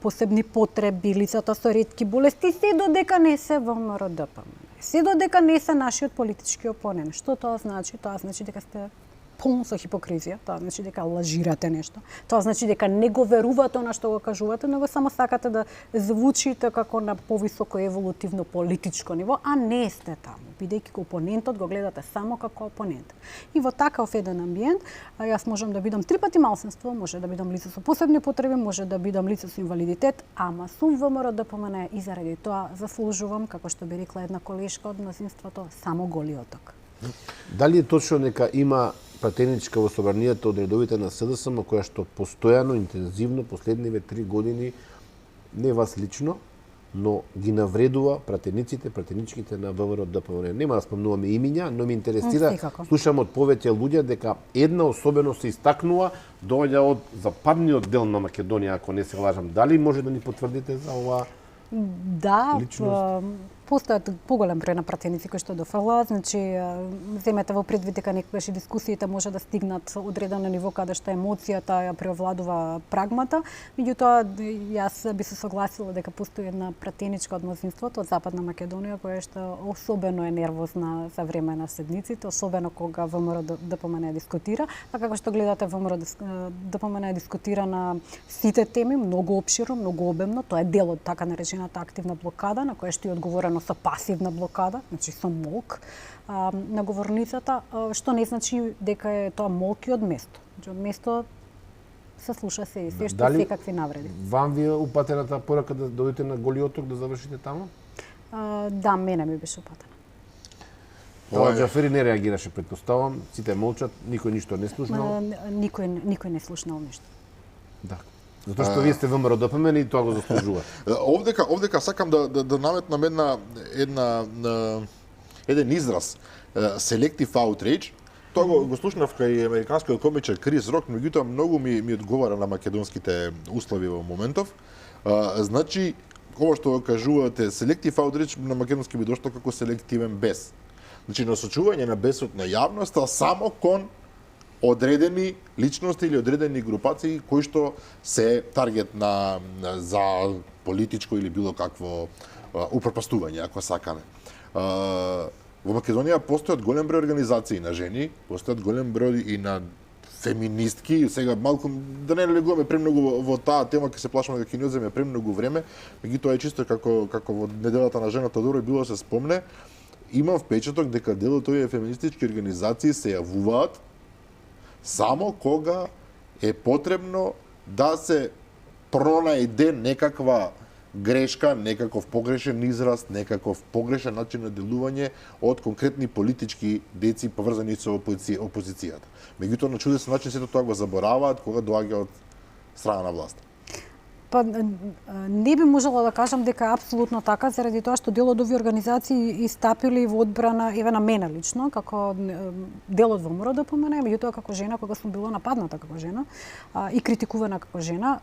Speaker 2: посебни потреби, лицата со ретки болести, се додека не се ВМРО ДПМН. Се додека не се нашиот политички опонент. Што тоа значи? Тоа значи дека сте полно со хипокризија, тоа значи дека лажирате нешто. Тоа значи дека не го верувате она што го кажувате, него само сакате да звучите како на повисоко еволутивно политичко ниво, а не сте таму, бидејќи опонентот го гледате само како опонент. И во таков еден амбиент, јас можам да бидам 3 пати малцинство, може да бидам лице со посебни потреби, може да бидам лице со инвалидитет, ама сум ВМРО ДПМН и заради тоа заслужувам, како што би рекла една колешка од мнозинството, само голиоток.
Speaker 3: Дали е точно дека има пратеничка во собранието од редовите на СДСМ која што постојано, интензивно, последниве 3 години, не вас лично, но ги навредува пратениците, пратеничките на ВМРО ДПМН. Нема да спомнуваме имиња, но ме интересира, слушам од повеќе луѓе дека една особено се истакнува, доаѓа од западниот дел на Македонија, ако не се лажам. Дали може да ни потврдите за ова?
Speaker 2: Да, постојат поголем број на пратеници кои што дофрлаат, значи земете во предвид дека некогаш и дискусиите може да стигнат одредено ниво каде што емоцијата ја преовладува прагмата, меѓутоа јас би се согласила дека постои една пратеничка од мнозинството од Западна Македонија која што особено е нервозна за време на седниците, особено кога ВМРО ДПМН дискутира, а како што гледате ВМРО ДПМН дискутира на сите теми многу опширно, многу обемно, тоа е дел од така наречената активна блокада на која што е одговорено со пасивна блокада, значи со молк на говорницата, што не значи дека е тоа молк и од место. Значи од место се слуша се и се што секакви навреди.
Speaker 3: Вам ви е упатената порака да дојдете на Голиоток да завршите таму?
Speaker 2: Да, мене ми беше упатена.
Speaker 3: Талат Џафери не реагираше, претпоставам, сите молчат, никој ништо не слушнал.
Speaker 2: Никој не слушнал ништо.
Speaker 3: Да. Затоа што вие сте ВМРО ДПМН и тоа го заслужува.
Speaker 1: Овдека сакам да наметнам еден израз, selective outrage. Тоа го слушнав кај американскиот комичар Крис Рок, меѓутоа многу ми одговара на македонските услови во моментов. Значи, ова што го кажувате, selective outrage на македонски би дошло како селективен бес. Значи, насочување на бесот на јавноста само кон одредени личности или одредени групации кои што се таргет за политичко или било какво упропастување, ако сакаме. Во Македонија постојат голем број организации на жени, постојат голем број и на феминистки, сега малку да не налегуваме премногу во таа тема, ќе се плашам дека ќе ни одземе премногу време, меѓутоа е чисто како во неделата на жената добро било се спомне, имам впечаток дека дел од овие феминистички организации се јавуваат само кога е потребно да се пронајде некаква грешка, некаков погрешен израз, некаков погрешен начин на делување од конкретни политички деци поврзани со опозицијата. Меѓутоа, на чудесен начин сето тоа го забораваат кога доаѓа од страна на власта.
Speaker 2: Па не би можела да кажам дека е апсолутно така, заради тоа што дел од овие организации истапили во одбрана еве на мене лично, како дел од ВМРО да поменем, меѓутоа како жена кога сум била нападната како жена и критикувана како жена,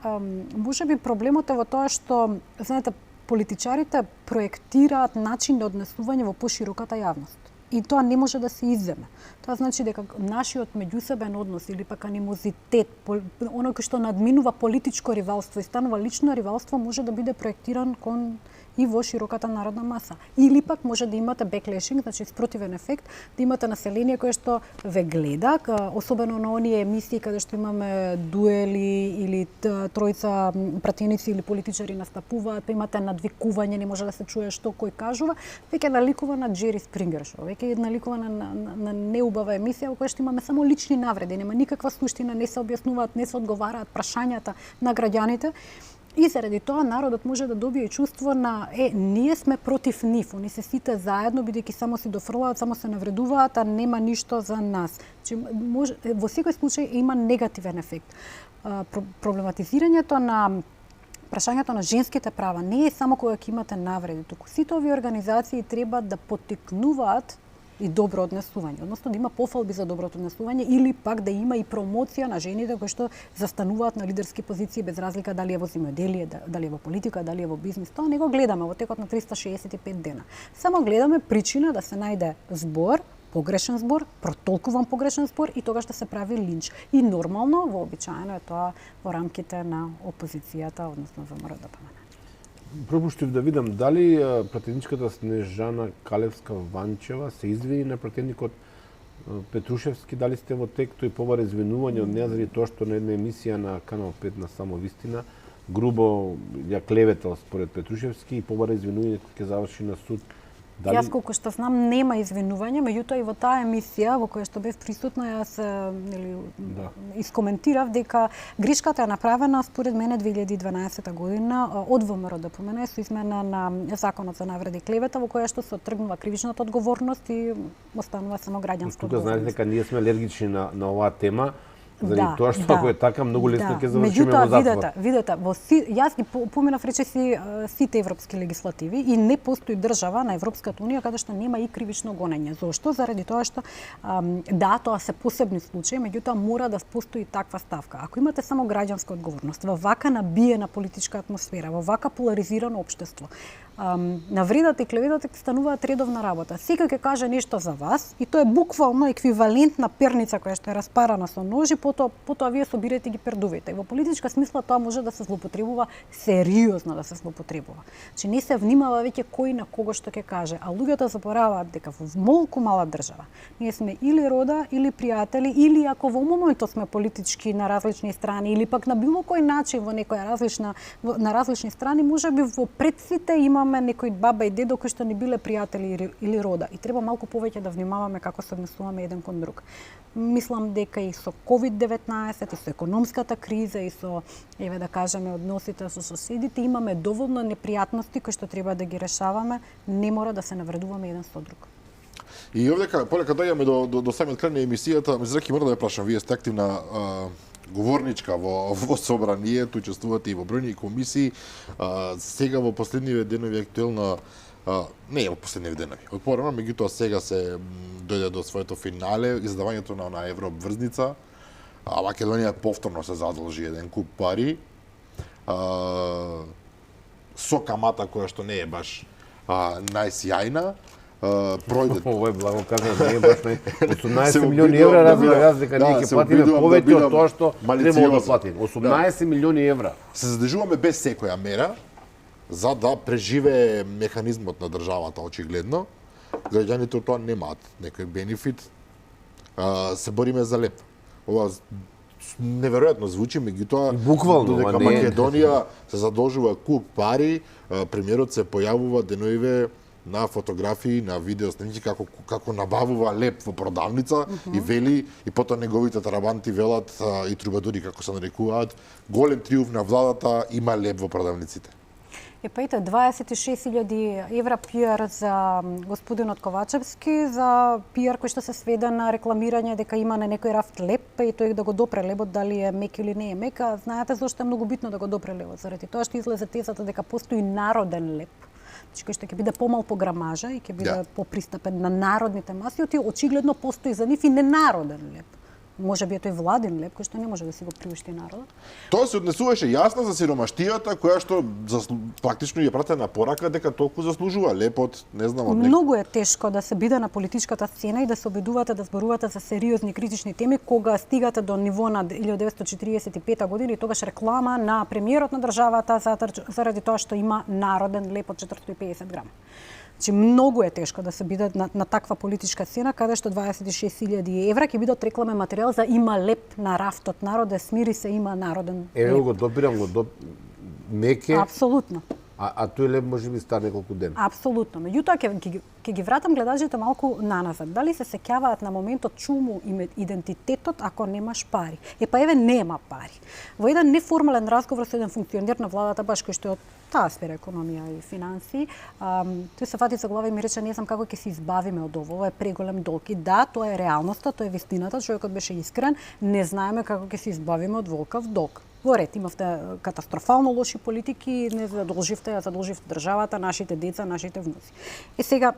Speaker 2: можеби проблемот е во тоа што знаете политичарите проектираат начин на однесување во пошироката јавност. И тоа не може да се изземе. Тоа значи дека нашиот меѓусебен однос или пак анимозитет, оно што надминува политичко ривалство и станува лично ривалство, може да биде проектиран кон и во широката народна маса. Или пак може да имате беклешинг, значи спротивен ефект, да имате население кое што ве гледа, особено на оние емисии каде што имаме дуели или тројца пратеници или политичари настапуваат, па имате надвикување, не може да се чуе што кој кажува, веќе наликува на Джери Спрингер шоу, веќе наликува на неубава емисија во која што имаме само лични навреди, нема никаква суштина, не се објаснуваат, не се одговараат прашањата на граѓаните. И заради тоа народот може да добие и чувство на ние сме против нив, они се сите заедно бидејќи само си дофрлаат, само се навредуваат, а нема ништо за нас. Во секој случај има негативен ефект. Проблематизирањето на прашањето на женските права не е само кога ќе имате навреди, туку сите овие организации треба да поттикнуваат и добро однесување, односно да има пофалби за доброто однесување или пак да има и промоција на жените кои што застануваат на лидерски позиции без разлика дали е во земјоделие, дали е во политика, дали е во бизнис. Тоа не го гледаме во текот на 365 дена. Само гледаме причина да се најде збор, погрешен збор, протолкуван погрешен збор и тогаш да се прави линч. И нормално, вообичаено е тоа во рамките на опозицијата, односно ВМРО да помена.
Speaker 3: Пропуштив да видам дали пратеничката Снежана Калевска-Ванчева се извини на пратеникот Петрушевски, дали сте во тек, тој побара извинување од неа заради тоа што на една емисија на Канал 5 на Само вистина грубо ја клеветал според Петрушевски и побара извинување кога ќе заврши на суд.
Speaker 2: Дали... Јас колку што знам нема извинување, меѓутоа и во таа емисија во која што бев присутна јас искоментирав дека грешката е направена според мене 2012 година од ВМРО да помена со измена на законот за навреди и клевета во која што се оттргнува кривичната одговорност и останува само граѓанска одговорност.
Speaker 3: Тука знаете дека ние сме алергични на оваа тема. Заради тоа што ако е така многу лесно ќе завршиме во затвор.
Speaker 2: Видете, јас ги поминав речиси сите европски легислативи и не постои држава на Европската унија каде што нема и кривично гонење. Зошто? Заради тоа што тоа се посебни случаи, меѓутоа мора да постои таква ставка. Ако имате само граѓанска одговорност во вака набиена политичка атмосфера, во вака поларизирано општество, навредата и клеветата ќе стануваат редовна работа. Секој ќе каже нешто за вас и тоа е буквално еквивалент на перница која што е распарана со ножи, потоа вие собирате и ги пердувате. И во политичка смисла тоа може да се злоупотребува, сериозно да се злоупотребува. Че не се внимава веќе кој на кого што ќе каже, а луѓето забораваат дека во молку мала држава ние сме или рода, или пријатели, или ако во моментот сме политички на различни страни или пак на било кој начин во некоја на различни страни, можеби во предците имаме некој баба и дедо кои што не биле пријатели или рода и треба малку повеќе да внимаваме како се однесуваме еден кон друг. Мислам дека и со COVID-19 и со економската криза и со еве да кажеме односите со соседите имаме доволно непријатности кои што треба да ги решаваме, не мора да се навредуваме еден со друг.
Speaker 1: И овдека полека дојдеме до самиот крај на емисијата, мислам мора да ја прашам, вие сте активна говорничка во собранието, учествувате и во бројни комисии. Сега во последниве денови актуелна не во последниве денови. Од порано, меѓутоа сега се дојде до своето финале издавањето на еврообврзница. Македонија повторно се задолжи еден куп пари. Со камата која што не е баш најсјајна.
Speaker 3: Ово е благо казано, не е баш 18 милиони евра разлика ние ќе платиме повеќе од тоа што требало да платиме. 18 милиони евра.
Speaker 1: Се задежуваме без секоја мера за да преживее механизмот на државата очигледно. Граѓаните од тоа немаат некој бенефит. Се бориме за леп. Ова неверојатно звучи, меѓутоа
Speaker 3: буквално
Speaker 1: дека Македонија се задолжува куп пари, премиерот се појавува деновиве на фотографии, на видео снимки како набавува леп во продавница и вели и потоа неговите тарабанти велат и трубадури како се нарекуваат, голем триумф на владата, има леп во продавниците.
Speaker 2: Па ете, 26.000 евра пиар за господинот Ковачевски, за пиар кој што се сведе на рекламирање дека има на некој рафт леп, и тој да го допре лебот, дали е мек или не е мек. Знаете зашто е многу битно да го допре лебот? Заради тоа што излезе тезата дека постои народен леп, кој што ќе биде помал по грамажа и ќе биде попристапен на народните маси, очигледно постои за нив и ненароден леп. Може би е тој владин леп кој што не може да си го приушти народот.
Speaker 1: Тоа се однесуваше јасно за сиромаштијата која што практично ја пратена порака дека толку заслужува лепот, не знам од
Speaker 2: Многу е тешко да се биде на политичката сцена и да се обидувате да зборувате за сериозни критични теми кога стигате до ниво на 1945 година и тогаш реклама на премиерот на државата заради тоа што има народен леп од 450 грама. Значи, многу е тешко да се биде на таква политичка сцена, каде што 26.000 евра ќе бидат рекламен материјал за има леп на рафтот. Народе, смири се, има народен леп.
Speaker 3: Ево го допирам, меке.
Speaker 2: Апсолутно.
Speaker 3: А тој леп може би стар неколку дена.
Speaker 2: Апсолутно. Меѓутоа ќе ги вратам гледачите малку наназад. Дали се сеќаваат на моментот чуму и идентитетот ако немаш пари? Па еве нема пари. Во еден неформален разговор со еден функционер на владата, баш кој што е од таа сфера економија и финансии, тој се фати за глава и ми рече не знам како ќе се избавиме од ова, е преголем долг. И да, тоа е реалноста, тоа е вистината, човекот беше искрен, не знаеме како ќе се избавиме од волкав долг. Во ред, имавте катастрофално лоши политики, не задолживте државата, нашите деца, нашите внуци. Сега,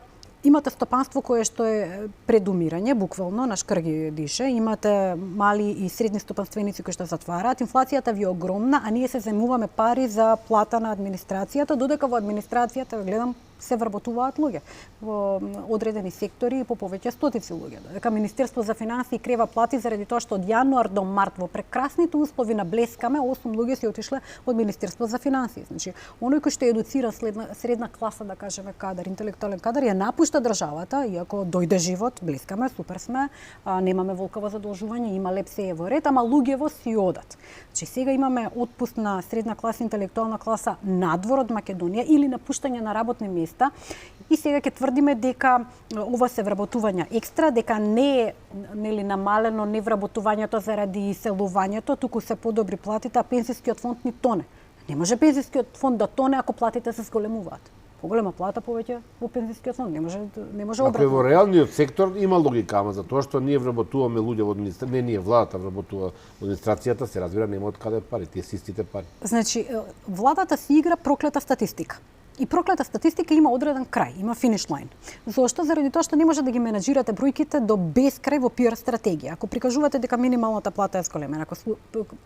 Speaker 2: имате стопанство кое што е предумирање, буквално, на шкрги дише, имате мали и средни стопанственици кои што затвараат, инфлацијата ви е огромна, а ние се земуваме пари за плата на администрацијата, додека во администрацијата, гледам, се вработуваат луѓе во одредени сектори и по повеќе стотици луѓе. Дека Министерство за финансии крева плати заради тоа што од јануар до март во прекрасните услови на Блескаме 8 луѓе се отишле од Министерство за финансии. Значи, оној кој што е едуциран средна класа, да кажеме, кадар, интелектуален кадар, ја напушта државата, иако дојде живот, Блескаме, супер сме, немаме волкаво задолжување, има леп се е во ред, ама луѓево си одат. Значи, сега имаме отпуст на средна класа, интелектуална класа надвор од Македонија или напуштање на работни места. И сега ќе тврдиме дека ова се вработувања екстра, дека не е нели намалено не вработувањето заради иселувањето, туку се подобри платите, а пензискиот фонд ни тоне. Не може пензискиот фонд да тоне ако платите се зголемуваат. Поголема плата повеќе во пензискиот фонд, не може обратно.
Speaker 3: Ако во реалниот сектор има логика, ама за тоа што ние вработуваме луѓе во администрацијата, не ние, владата вработува во администрацијата, се разбира нема од каде пари, тие се истите пари.
Speaker 2: Значи, владата си игра проклета статистика. И проклета статистика има одреден крај, има финиш лајн. Зошто? Заради тоа што не може да ги менаџирате бројките до безкрај во пиар стратегија. Ако прикажувате дека минималната плата е зголемена, ако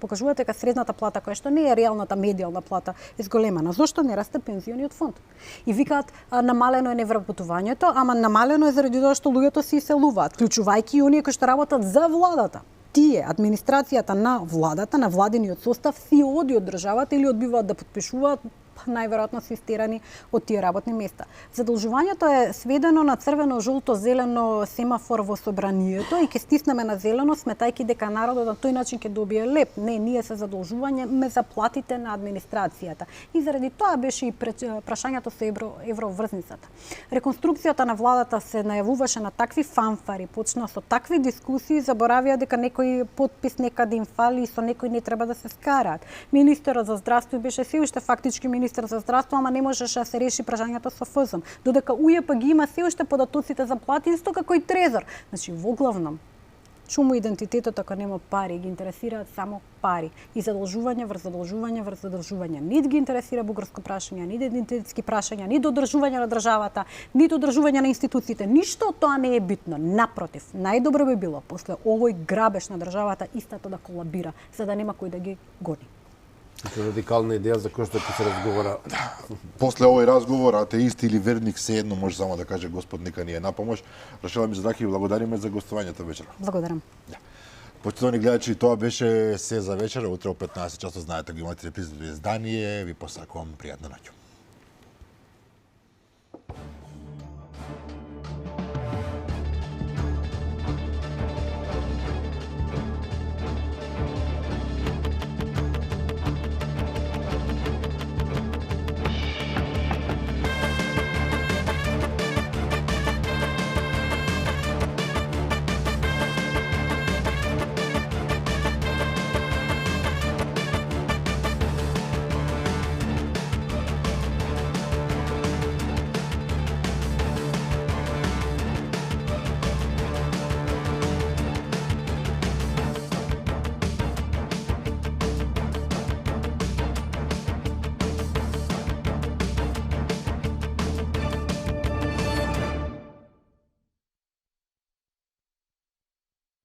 Speaker 2: покажувате дека средната плата, која што не е реалната медијална плата, е зголемена, зошто не расте пензиониот фонд? И викаат намалено е невработувањето, ама намалено е заради тоа што луѓето се иселуваат, вклучувајќи и оние кои што работат за владата. Тие, администрацијата на владата, на владиниот состав, си оди од државата или одбиваат да подпишуваат, најверојатно се истерани од тие работни места. Задолжувањето е сведено на црвено, жолто, зелено семафор во собранието и ќе стиснеме на зелено, сметајќи дека народот на тој начин ќе добие леп. Не, ние се задолжување за платите на администрацијата. И заради тоа беше и прашањето со евроврзницата. Реконструкцијата на владата се најавуваше на такви фанфари, почна со такви дискусии, заборавија дека некој подпис некаде им фали и со некој не треба да се скараат. Министерот за здравство беше се уште фактички министер за здравство, ама не можеше да се реши прашањето со ФЗМ. Додека УЈПГ ги има се уште податоците за плати, исто како и Трезор. Значи, во главном, чуму идентитетот ако нема пари, ги интересираат само пари. И задолжување врз задолжување врз задолжување. Нит ги интересира бугарско прашање, нит идентитетски прашања, нит одржување на државата, нит одржување на институциите. Ништо од тоа не е битно. Напротив, најдобро би било после овој грабеж на државата истото да колабира, за да нема кој да ги гони.
Speaker 3: Радикална идеја за која што ќе се разговара.
Speaker 1: После овој разговор, атеист или верник, се едно може само да каже Господ нека ни е на помош. Рашела Мизраки, благодариме за гостувањето вечера.
Speaker 2: Благодарам.
Speaker 1: Почитувани гледачи, тоа беше се за вечера. Утре о 15 часот знаете го имате репризното издание. Ви посакувам пријатна ноќ.